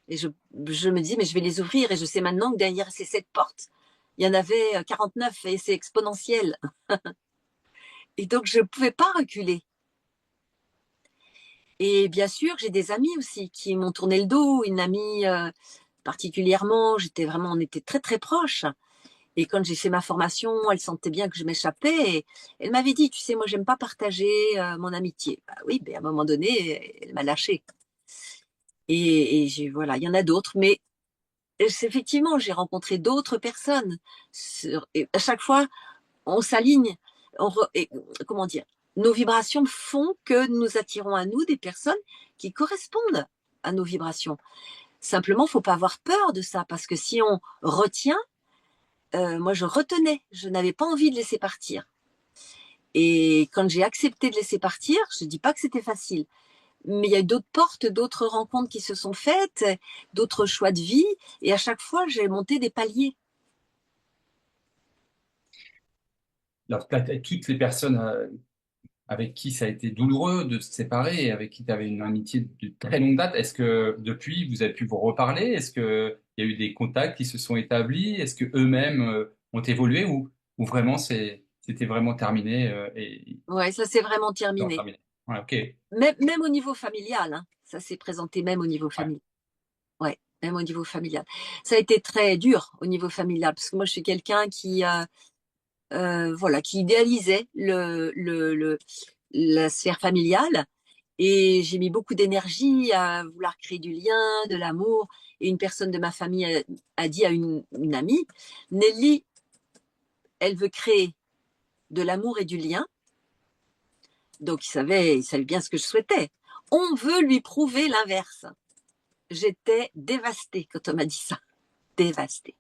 Et je me dis, mais je vais les ouvrir et je sais maintenant que derrière ces 7 portes, il y en avait 49 et c'est exponentiel. Et donc, je ne pouvais pas reculer. Et bien sûr, j'ai des amis aussi qui m'ont tourné le dos. Une amie particulièrement, on était très très proches. Et quand j'ai fait ma formation, elle sentait bien que je m'échappais. Et elle m'avait dit, tu sais, moi, j'aime pas partager mon amitié. Bah oui, mais à un moment donné, elle m'a lâché. Voilà, il y en a d'autres. Mais effectivement, j'ai rencontré d'autres personnes. Et à chaque fois, on s'aligne. Comment dire, nos vibrations font que nous attirons à nous des personnes qui correspondent à nos vibrations. Simplement, faut pas avoir peur de ça, parce que si on retient, moi je retenais, je n'avais pas envie de laisser partir. Et quand j'ai accepté de laisser partir, je dis pas que c'était facile, mais il y a eu d'autres portes, d'autres rencontres qui se sont faites, d'autres choix de vie, et à chaque fois j'ai monté des paliers. Alors, toutes les personnes avec qui ça a été douloureux de se séparer et avec qui tu avais une amitié de très longue date, est-ce que depuis vous avez pu vous reparler? Est-ce que il y a eu des contacts qui se sont établis? Est-ce que eux-mêmes ont évolué ou vraiment c'était vraiment terminé et Ouais, ça s'est vraiment non, terminé. terminé. Ouais, ok. Ouais. Même au niveau familial, hein. Ça s'est présenté même au niveau familial. Ouais, même au niveau familial. Ça a été très dur au niveau familial, parce que moi, je suis quelqu'un qui, voilà, qui idéalisait la sphère familiale. Et j'ai mis beaucoup d'énergie à vouloir créer du lien, de l'amour. Et une personne de ma famille a dit à une amie, Nelly, elle veut créer de l'amour et du lien. Donc, il savait bien ce que je souhaitais. On veut lui prouver l'inverse. J'étais dévastée quand on m'a dit ça. Dévastée.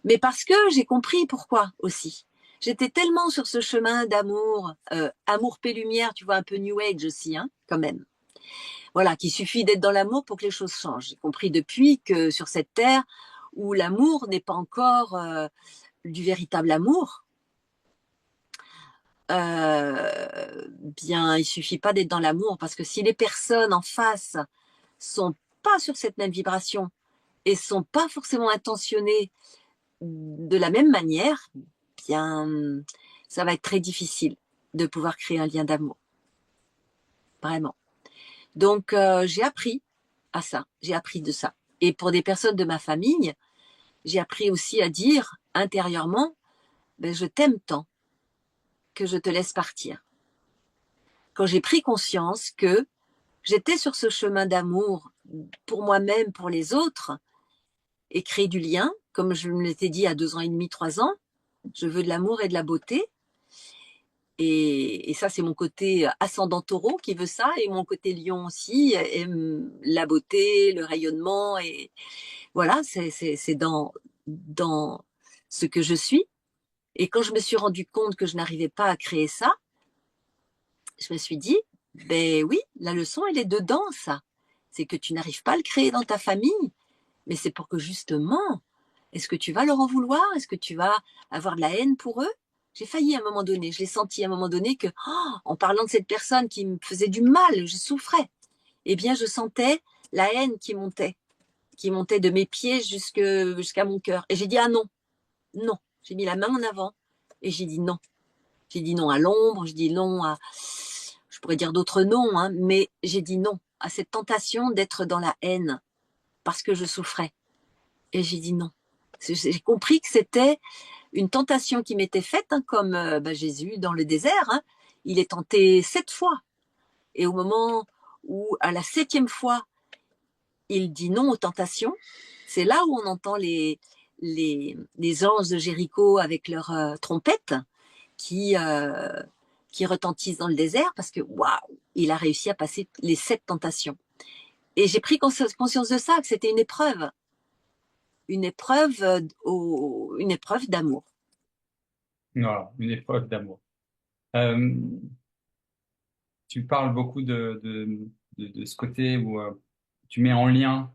Mais parce que j'ai compris pourquoi aussi. J'étais tellement sur ce chemin d'amour, amour paix lumière, tu vois, un peu New Age aussi, hein, quand même. Voilà, qu'il suffit d'être dans l'amour pour que les choses changent. J'ai compris depuis que sur cette terre où l'amour n'est pas encore du véritable amour, bien, il suffit pas d'être dans l'amour, parce que si les personnes en face sont pas sur cette même vibration et sont pas forcément intentionnées de la même manière, bien, ça va être très difficile de pouvoir créer un lien d'amour, vraiment. Donc, j'ai appris à ça, j'ai appris de ça. Et pour des personnes de ma famille, j'ai appris aussi à dire intérieurement, ben, je t'aime tant que je te laisse partir. Quand j'ai pris conscience que j'étais sur ce chemin d'amour pour moi-même, pour les autres, et créer du lien, comme je me l'étais dit à 2 ans et demi, 3 ans, je veux de l'amour et de la beauté. Et ça, c'est mon côté ascendant taureau qui veut ça, et mon côté lion aussi aime la beauté, le rayonnement, et voilà, c'est dans ce que je suis. Et quand je me suis rendu compte que je n'arrivais pas à créer ça, je me suis dit, ben oui, la leçon, elle est dedans, ça. C'est que tu n'arrives pas à le créer dans ta famille, mais c'est pour que justement, est-ce que tu vas leur en vouloir? Est-ce que tu vas avoir de la haine pour eux? J'ai failli à un moment donné, je l'ai senti à un moment donné que, en parlant de cette personne qui me faisait du mal, je souffrais. Eh bien, je sentais la haine qui montait de mes pieds jusqu'à mon cœur. Et j'ai dit, ah non, non. J'ai mis la main en avant et j'ai dit non. J'ai dit non à l'ombre, j'ai dit non à, je pourrais dire d'autres noms, hein, mais j'ai dit non à cette tentation d'être dans la haine parce que je souffrais. Et j'ai dit non. J'ai compris que c'était une tentation qui m'était faite, hein, comme Jésus dans le désert. Hein, il est tenté 7 fois. Et au moment où, à la 7e fois, il dit non aux tentations, c'est là où on entend les anges de Jéricho avec leurs trompettes qui, euh, qui retentissent dans le désert, parce que waouh, il a réussi à passer les 7 tentations. Et j'ai pris conscience de ça, que c'était une épreuve d'amour. Voilà, une épreuve d'amour. Euh, Tu parles beaucoup de ce côté où tu mets en lien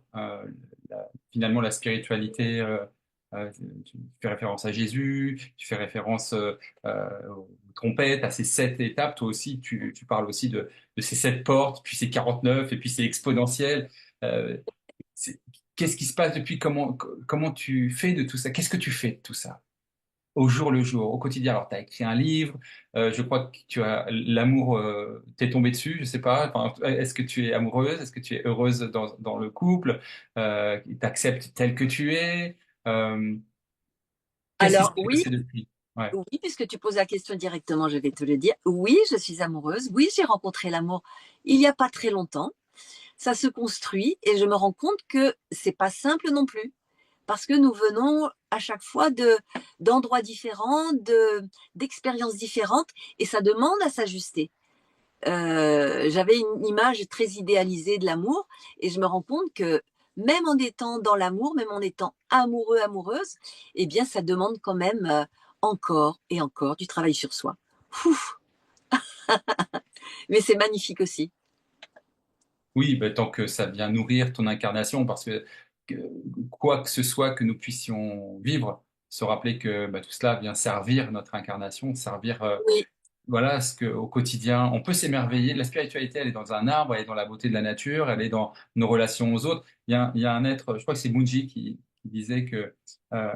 finalement la spiritualité. Tu fais référence à Jésus, tu fais référence aux trompettes, à ces 7 étapes. Toi aussi, tu parles aussi de ces 7 portes, puis ces 49, et puis c'est exponentiel. Euh, c'est- Qu'est-ce qui se passe depuis? Comment tu fais de tout ça? Qu'est-ce que tu fais de tout ça? Au jour le jour, au quotidien. Alors, tu as écrit un livre, je crois que tu as l'amour, t'es tombé dessus, je sais pas. Enfin, est-ce que tu es amoureuse? Est-ce que tu es heureuse dans le couple? T'acceptes tel que tu es? Euh, Qu'est-ce qui s'est Alors oui, passé depuis? Ouais. oui, puisque tu poses la question directement, je vais te le dire. Oui, je suis amoureuse. Oui, j'ai rencontré l'amour il n'y a pas très longtemps. Ça se construit et je me rends compte que c'est pas simple non plus, parce que nous venons à chaque fois d'endroits différents, d'expériences différentes, et ça demande à s'ajuster. J'avais une image très idéalisée de l'amour, et je me rends compte que même en étant dans l'amour, même en étant amoureux, amoureuse, eh bien, ça demande quand même encore et encore du travail sur soi. Ouf. Mais c'est magnifique aussi. Oui, bah, tant que ça vient nourrir ton incarnation, parce que quoi que ce soit que nous puissions vivre, se rappeler que bah, tout cela vient servir notre incarnation, servir Oui, voilà, ce que au quotidien, on peut s'émerveiller. La spiritualité, elle est dans un arbre, elle est dans la beauté de la nature, elle est dans nos relations aux autres. Il y a un être, je crois que c'est Munji qui disait que euh,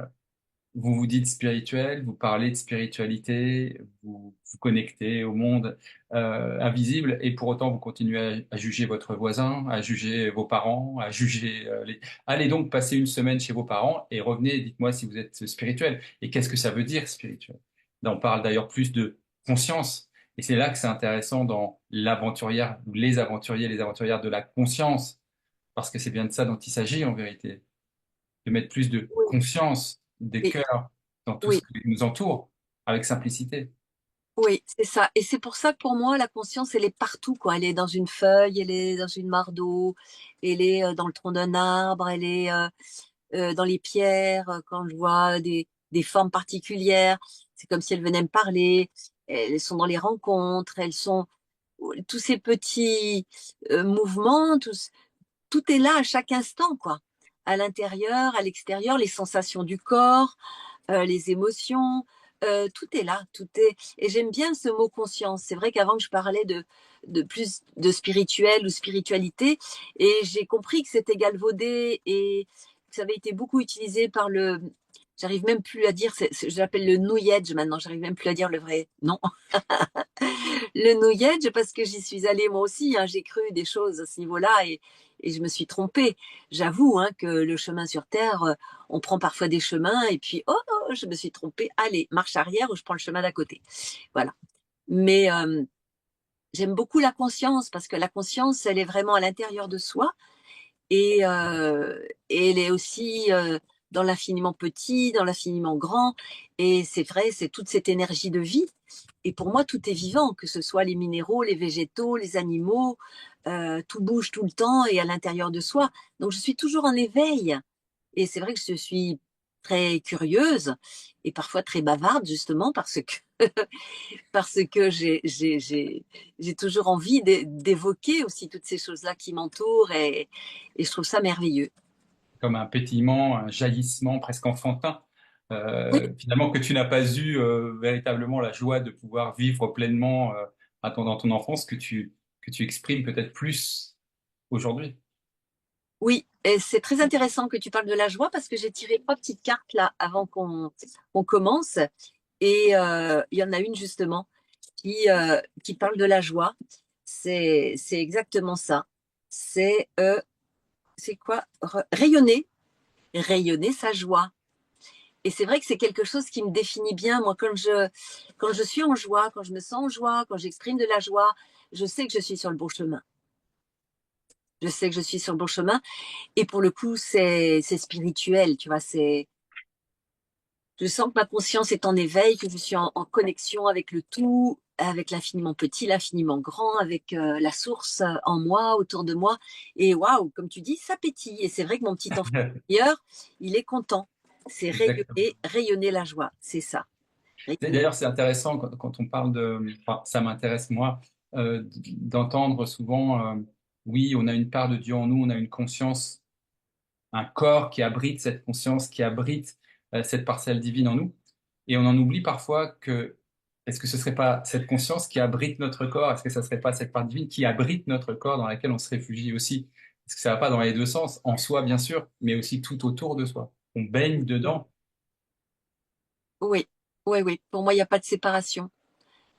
vous vous dites spirituel, vous parlez de spiritualité, vous vous connectez au monde invisible, et pour autant vous continuez à juger votre voisin, à juger vos parents, à juger les... Allez donc passer une semaine chez vos parents et revenez, dites-moi si vous êtes spirituel. Et qu'est-ce que ça veut dire spirituel? Là, on parle d'ailleurs plus de conscience. Et c'est là que c'est intéressant dans l'aventurière, ou les aventurières de la conscience, parce que c'est bien de ça dont il s'agit en vérité, de mettre plus de oui, conscience des oui, cœurs dans tout ce oui. qui nous entoure, avec simplicité. Oui, c'est ça. Et c'est pour ça que pour moi, la conscience, elle est partout, quoi. Elle est dans une feuille, elle est dans une mare d'eau, elle est dans le tronc d'un arbre, elle est dans les pierres. Quand je vois des formes particulières, c'est comme si elles venaient me parler. Elles sont dans les rencontres, elles sont tous ces petits mouvements, tout est là à chaque instant, quoi. À l'intérieur, à l'extérieur, les sensations du corps, les émotions, tout est là, tout est. Et j'aime bien ce mot conscience. C'est vrai qu'avant que je parlais de plus de spirituel ou spiritualité, et j'ai compris que c'était galvaudé et que ça avait été beaucoup utilisé par le. J'arrive même plus à dire, je l'appelle le New Age maintenant, j'arrive même plus à dire le vrai nom. Le New Age, parce que j'y suis allée moi aussi, hein, j'ai cru des choses à ce niveau-là et je me suis trompée. J'avoue hein, que le chemin sur Terre, on prend parfois des chemins et puis, oh, oh, je me suis trompée, allez, marche arrière ou je prends le chemin d'à côté. Voilà. Mais j'aime beaucoup la conscience parce que la conscience, elle est vraiment à l'intérieur de soi et elle est aussi dans l'infiniment petit, dans l'infiniment grand. Et c'est vrai, c'est toute cette énergie de vie. Et pour moi, tout est vivant, que ce soit les minéraux, les végétaux, les animaux, tout bouge tout le temps et à l'intérieur de soi. Donc, je suis toujours en éveil. Et c'est vrai que je suis très curieuse et parfois très bavarde, justement, parce que j'ai toujours envie d'évoquer aussi toutes ces choses-là qui m'entourent et je trouve ça merveilleux. Comme un pétillement, un jaillissement presque enfantin, Oui, finalement que tu n'as pas eu véritablement la joie de pouvoir vivre pleinement dans ton enfance, que tu exprimes peut-être plus aujourd'hui. oui, et c'est très intéressant que tu parles de la joie parce que j'ai tiré trois petites cartes là avant qu'on commence et il y en a une justement qui parle de la joie. C'est exactement ça. C'est quoi? Rayonner, rayonner sa joie. Et c'est vrai que c'est quelque chose qui me définit bien. Moi, quand je suis en joie, quand je me sens en joie, quand j'exprime de la joie, je sais que je suis sur le bon chemin. Je sais que je suis sur le bon chemin. Et pour le coup, c'est spirituel, tu vois. Je sens que ma conscience est en éveil, que je suis en connexion avec le tout, avec l'infiniment petit, l'infiniment grand, avec la source en moi, autour de moi. Et waouh, comme tu dis, ça pétille. Et c'est vrai que mon petit enfant intérieur, il est content. C'est Exactement. rayonner, rayonner la joie. C'est ça. Rayonner. D'ailleurs, c'est intéressant quand on parle enfin, ça m'intéresse moi, d'entendre souvent, oui, on a une part de Dieu en nous, on a une conscience, un corps qui abrite cette conscience, qui abrite cette parcelle divine en nous. Et on en oublie parfois que, est-ce que ce serait pas cette conscience qui abrite notre corps? Est-ce que ça serait pas cette part divine qui abrite notre corps dans laquelle on se réfugie aussi? Est-ce que ça va pas dans les deux sens? En soi, bien sûr, mais aussi tout autour de soi. On baigne dedans. Oui, oui, oui. Pour moi, il n'y a pas de séparation.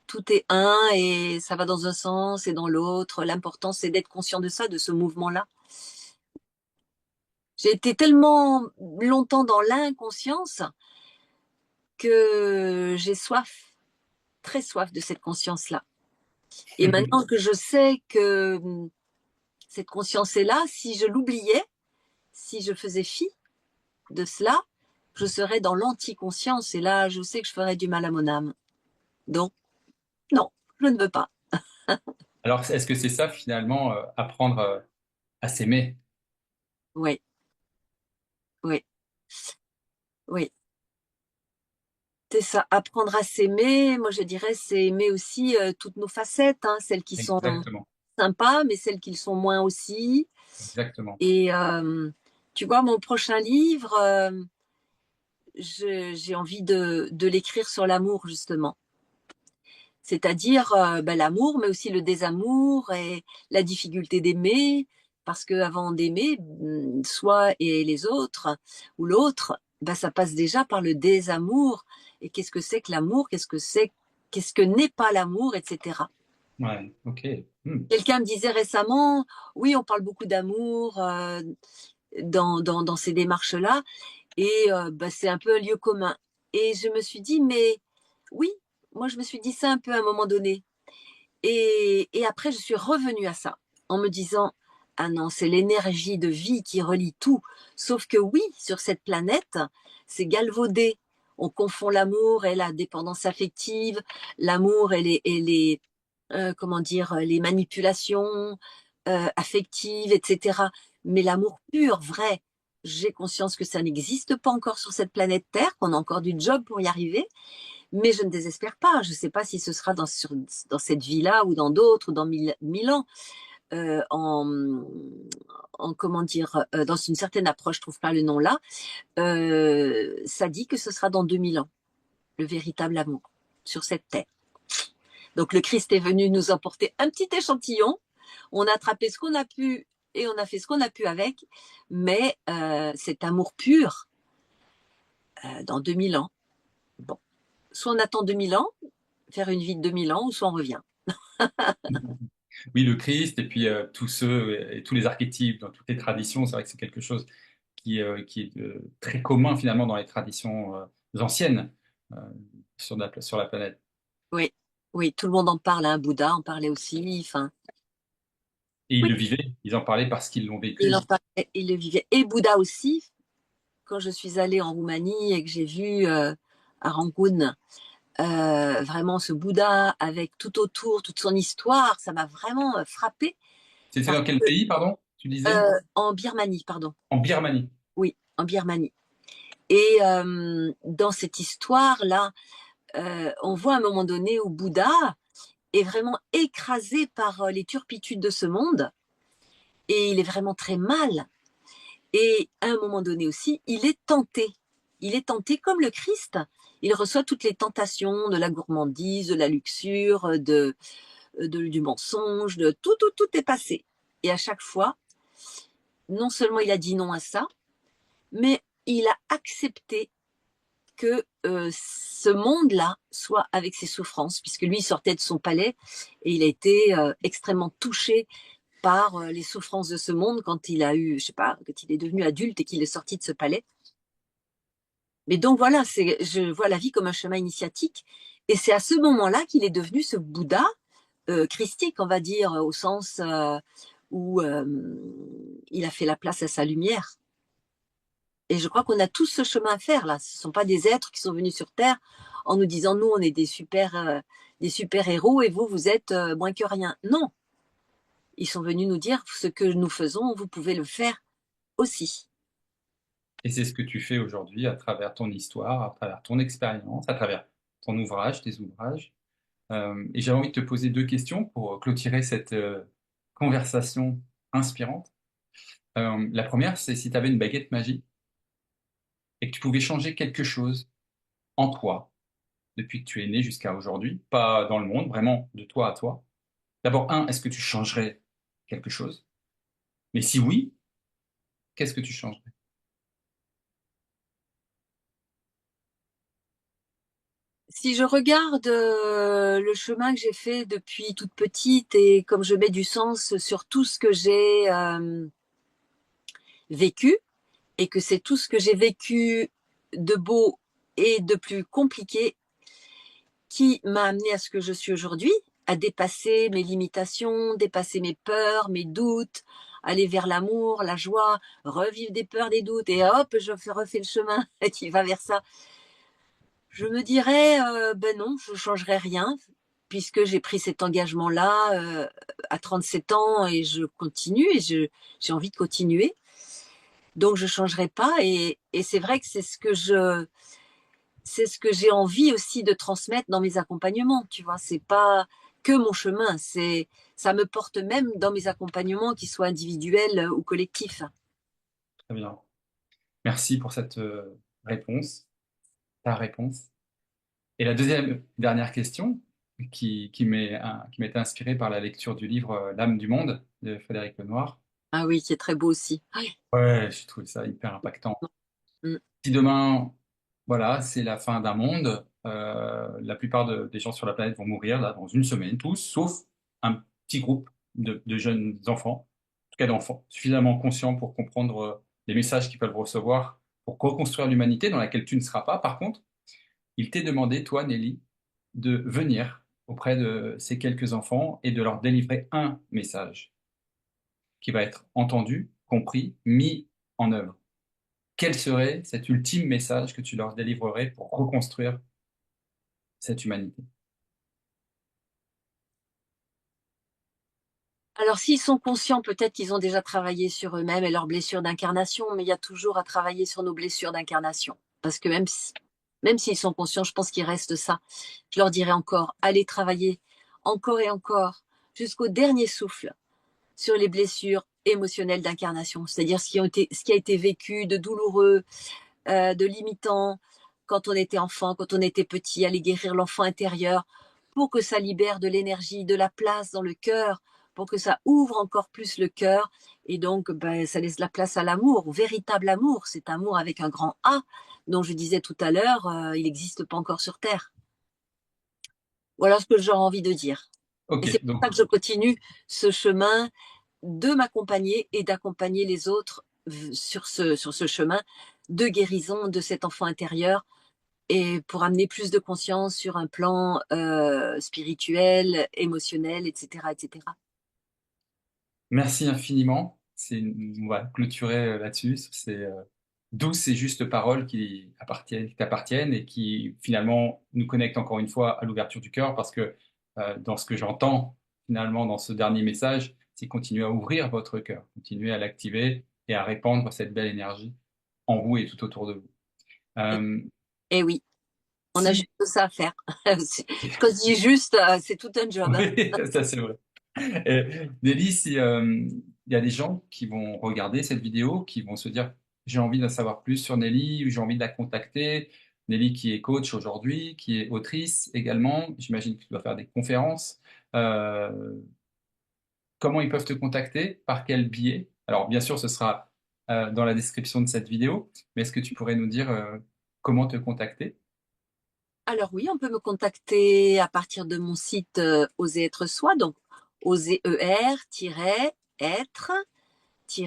Tout est un et ça va dans un sens et dans l'autre. L'important, c'est d'être conscient de ça, de ce mouvement-là. J'ai été tellement longtemps dans l'inconscience que j'ai soif, très soif de cette conscience-là. Et maintenant que je sais que cette conscience est là, si je l'oubliais, si je faisais fi de cela, je serais dans l'anti-conscience et là, je sais que je ferais du mal à mon âme. Donc, non, je ne veux pas. Alors, est-ce que c'est ça finalement, apprendre à s'aimer? Oui, oui, oui. C'est ça, apprendre à s'aimer. Moi, je dirais, c'est aimer aussi toutes nos facettes, hein, celles qui sont Exactement, sympas, mais celles qui le sont moins aussi. exactement. Et tu vois, mon prochain livre, j'ai envie de l'écrire sur l'amour, justement. C'est-à-dire ben, l'amour, mais aussi le désamour et la difficulté d'aimer, parce que avant d'aimer soi et les autres ou l'autre, ben, ça passe déjà par le désamour. Et qu'est-ce que c'est que l'amour? Qu'est-ce que n'est pas l'amour, etc. Ouais, ok. Hmm. Quelqu'un me disait récemment, oui, on parle beaucoup d'amour dans ces démarches-là, et ben, c'est un peu un lieu commun. Et je me suis dit, mais oui, moi je me suis dit ça un peu à un moment donné. Et après, je suis revenue à ça en me disant, ah non, c'est l'énergie de vie qui relie tout. Sauf que oui, sur cette planète, c'est galvaudé. On confond l'amour et la dépendance affective, l'amour et comment dire, les manipulations affectives, etc. Mais l'amour pur, vrai, j'ai conscience que ça n'existe pas encore sur cette planète Terre, qu'on a encore du job pour y arriver. Mais je ne désespère pas. Je ne sais pas si ce sera dans cette vie-là ou dans d'autres, ou dans mille ans. Euh, en, comment dire, dans une certaine approche, je ne trouve pas le nom là. Ça dit que ce sera dans 2000 ans, le véritable amour sur cette terre. Donc le Christ est venu nous emporter un petit échantillon. On a attrapé ce qu'on a pu et on a fait ce qu'on a pu avec. Mais cet amour pur, dans 2000 ans, bon, soit on attend 2000 ans, faire une vie de 2000 ans, ou soit on revient. Oui, le Christ et puis tous ceux et tous les archétypes dans toutes les traditions, c'est vrai que c'est quelque chose qui est très commun finalement dans les traditions anciennes euh, sur la planète. Oui, oui, tout le monde en parle, hein. Bouddha en parlait aussi. Enfin, Et ils oui, le vivaient, ils en parlaient parce qu'ils l'ont il en vécu. parlait, il le vivait. Et Bouddha aussi, quand je suis allée en Roumanie et que j'ai vu à Rangoon vraiment ce Bouddha avec tout autour, toute son histoire, ça m'a vraiment frappée. C'était Parce dans quel que, pays, pardon, tu disais? en Birmanie, pardon. En Birmanie. Oui, en Birmanie. Et dans cette histoire-là, on voit à un moment donné où Bouddha est vraiment écrasé par les turpitudes de ce monde et il est vraiment très mal. Et à un moment donné aussi, il est tenté. Il est tenté comme le Christ. Il reçoit toutes les tentations de la gourmandise, de la luxure, du mensonge, de tout est passé. Et à chaque fois, non seulement il a dit non à ça, mais il a accepté que ce monde-là soit avec ses souffrances, puisque lui il sortait de son palais et il a été extrêmement touché par les souffrances de ce monde quand il a eu, je sais pas, quand il est devenu adulte et qu'il est sorti de ce palais. Mais donc voilà, je vois la vie comme un chemin initiatique, et c'est à ce moment-là qu'il est devenu ce Bouddha christique, on va dire, au sens où il a fait la place à sa lumière. Et je crois qu'on a tous ce chemin à faire là. Ce ne sont pas des êtres qui sont venus sur Terre en nous disant nous on est des super héros et vous vous êtes moins que rien. Non, ils sont venus nous dire ce que nous faisons, vous pouvez le faire aussi. Et c'est ce que tu fais aujourd'hui à travers ton histoire, à travers ton expérience, à travers ton ouvrage, tes ouvrages. Et j'avais envie de te poser deux questions pour clôturer cette conversation inspirante. La première, c'est si tu avais une baguette magique et que tu pouvais changer quelque chose en toi depuis que tu es né jusqu'à aujourd'hui, pas dans le monde, vraiment de toi à toi. D'abord, un, est-ce que tu changerais quelque chose? Mais si oui, qu'est-ce que tu changerais? Si je regarde le chemin que j'ai fait depuis toute petite et comme je mets du sens sur tout ce que j'ai vécu et que c'est tout ce que j'ai vécu de beau et de plus compliqué qui m'a amené à ce que je suis aujourd'hui, à dépasser mes limitations, dépasser mes peurs, mes doutes, aller vers l'amour, la joie, revivre des peurs, des doutes, et hop, je refais le chemin qui va vers ça. Je me dirais, ben non, je ne changerai rien, puisque j'ai pris cet engagement-là à 37 ans et je continue et j'ai envie de continuer. Donc je ne changerai pas et c'est vrai que c'est ce que j'ai envie aussi de transmettre dans mes accompagnements, tu vois. C'est pas que mon chemin, ça me porte même dans mes accompagnements, qu'ils soient individuels ou collectifs. Très bien. Merci pour cette réponse, ta réponse. Et la deuxième, dernière question, qui m'était inspirée par la lecture du livre L'âme du monde de Frédéric Lenoir. Ah oui, qui est très beau aussi. Oui. Ouais, j'ai trouvé ça hyper impactant. Mm. Si demain, voilà, c'est la fin d'un monde, la plupart des gens sur la planète vont mourir là dans une semaine, tous, sauf un petit groupe de jeunes enfants, en tout cas d'enfants, suffisamment conscients pour comprendre les messages qu'ils peuvent recevoir pour reconstruire l'humanité dans laquelle tu ne seras pas. Par contre, il t'est demandé, toi, Nelly, de venir auprès de ces quelques enfants et de leur délivrer un message qui va être entendu, compris, mis en œuvre. Quel serait cet ultime message que tu leur délivrerais pour reconstruire cette humanité? Alors, s'ils sont conscients, peut-être qu'ils ont déjà travaillé sur eux-mêmes et leurs blessures d'incarnation, mais il y a toujours à travailler sur nos blessures d'incarnation. Parce que même s'ils sont conscients, je pense qu'il reste ça. Je leur dirais encore, allez travailler encore et encore jusqu'au dernier souffle sur les blessures émotionnelles d'incarnation, c'est-à-dire ce qui a été vécu de douloureux, de limitant quand on était enfant, quand on était petit, aller guérir l'enfant intérieur pour que ça libère de l'énergie, de la place dans le cœur, pour que ça ouvre encore plus le cœur et donc ben, ça laisse la place à l'amour, au véritable amour, cet amour avec un grand A dont je disais tout à l'heure, il n'existe pas encore sur Terre. Voilà ce que j'aurais envie de dire. Et c'est Ok, pour donc ça que je continue ce chemin de m'accompagner et d'accompagner les autres sur ce chemin de guérison de cet enfant intérieur et pour amener plus de conscience sur un plan spirituel, émotionnel, etc., etc. merci infiniment. On va clôturer là-dessus, sur douces et justes paroles qui t'appartiennent et qui finalement nous connectent encore une fois à l'ouverture du cœur parce que dans ce que j'entends finalement dans ce dernier message, c'est continuer à ouvrir votre cœur, continuer à l'activer et à répandre cette belle énergie en vous et tout autour de vous. Euh, Et oui, on a si, juste ça à faire. Quand je dis juste, c'est tout un job, hein. oui, ça c'est vrai. Nelly, si, il y a des gens qui vont regarder cette vidéo, qui vont se dire, j'ai envie d'en savoir plus sur Nelly, j'ai envie de la contacter. Nelly qui est coach aujourd'hui, qui est autrice également, j'imagine que tu dois faire des conférences. Euh, Comment ils peuvent te contacter? Par quel biais? Alors bien sûr, ce sera dans la description de cette vidéo, mais est-ce que tu pourrais nous dire comment te contacter? Alors oui, on peut me contacter à partir de mon site Oser être soi, donc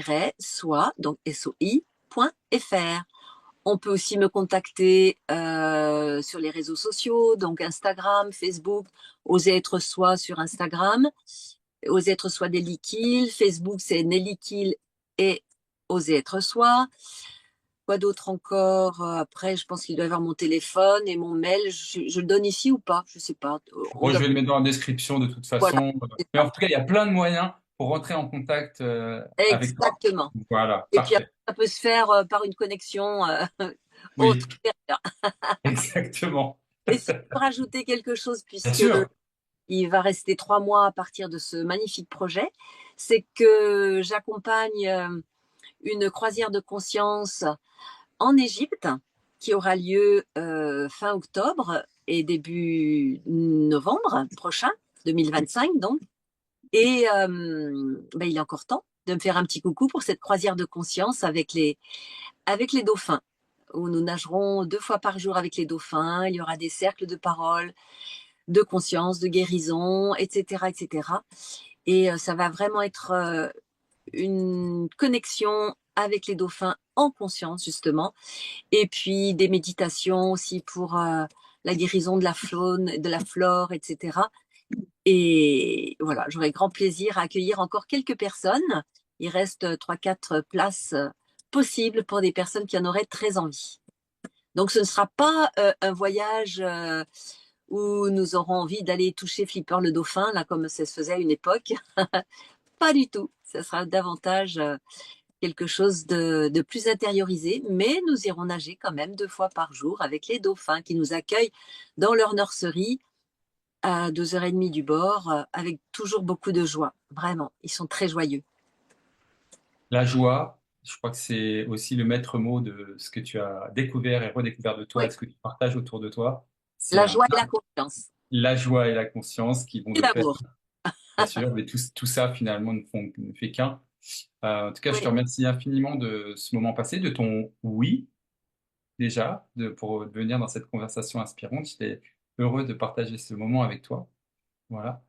oser-être-soi, donc soi.fr. On peut aussi me contacter sur les réseaux sociaux, donc Instagram, Facebook, Oser être soi sur Instagram, Oser être soi Nelly Kiel, Facebook c'est Nelly Kiel et Oser être soi. Quoi d'autre encore? Après, je pense qu'il doit y avoir mon téléphone et mon mail. Je le donne ici ou pas? Je sais pas. Bon, je vais le mettre dans la description de toute Voilà, façon. c'est Mais ça. en tout cas, il y a plein de moyens pour rentrer en contact avec toi. Exactement. Voilà, Et puis après, parfait. ça peut se faire par une connexion autre. Oui, exactement. Et si je peux rajouter quelque chose, Bien puisque sûr. il va rester 3 mois à partir de ce magnifique projet, c'est que j'accompagne une croisière de conscience en Égypte qui aura lieu fin octobre et début novembre prochain, 2025 donc. Et ben, il est encore temps de me faire un petit coucou pour cette croisière de conscience avec les dauphins, où nous nagerons 2 fois par jour avec les dauphins. Il y aura des cercles de parole, de conscience, de guérison, etc., etc. Et ça va vraiment être une connexion avec les dauphins en conscience, justement. Et puis des méditations aussi pour la guérison de la faune, de la flore, etc. Et voilà, j'aurai grand plaisir à accueillir encore quelques personnes. Il reste 3, 4 places possibles pour des personnes qui en auraient très envie. Donc ce ne sera pas un voyage où nous aurons envie d'aller toucher Flipper le dauphin, là comme ça se faisait à une époque. Pas du tout. Ce sera davantage quelque chose de plus intériorisé, mais nous irons nager quand même 2 fois par jour avec les dauphins qui nous accueillent dans leur nurserie à 2h30 du bord, avec toujours beaucoup de joie. Vraiment, ils sont très joyeux. La joie, je crois que c'est aussi le maître mot de ce que tu as découvert et redécouvert de toi et Oui, de ce que tu partages autour de toi. C'est la joie et la confiance. la joie et la conscience qui vont Et de pair, l'amour. bien sûr, mais tout ça finalement ne fait qu'un. En tout cas, je te Oui. remercie infiniment de ce moment passé, de ton oui déjà, pour venir dans cette conversation inspirante. J'étais heureux de partager ce moment avec toi. Voilà.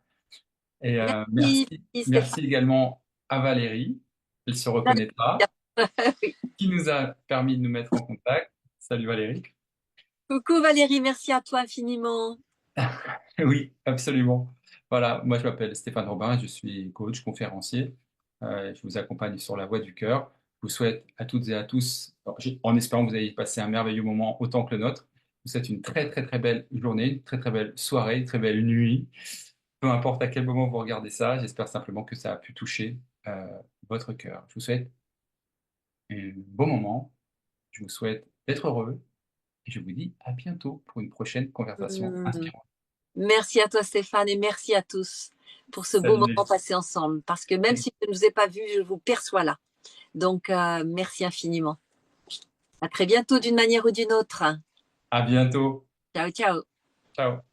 Et Merci, Stéphane. merci également à Valérie, elle se reconnaîtra, Oui. qui nous a permis de nous mettre en contact. Salut Valérie. Coucou Valérie, merci à toi infiniment. Oui, absolument. Voilà, moi je m'appelle Stéphane Robin, je suis coach, conférencier. Je vous accompagne sur la voie du cœur. Je vous souhaite à toutes et à tous, en espérant que vous ayez passé un merveilleux moment autant que le nôtre, je vous souhaite une très très très belle journée, une très très belle soirée, une très belle nuit. Peu importe à quel moment vous regardez ça, j'espère simplement que ça a pu toucher euh, votre cœur. Je vous souhaite un bon moment, je vous souhaite d'être heureux et je vous dis à bientôt pour une prochaine conversation Hum, inspirante. Merci à toi Stéphane et merci à tous pour ce beau Salut moment Nelly. passé ensemble. Parce que même si je ne vous ai pas vu, je vous perçois là. Donc merci infiniment. À très bientôt d'une manière ou d'une autre. À bientôt. Ciao, ciao. Ciao.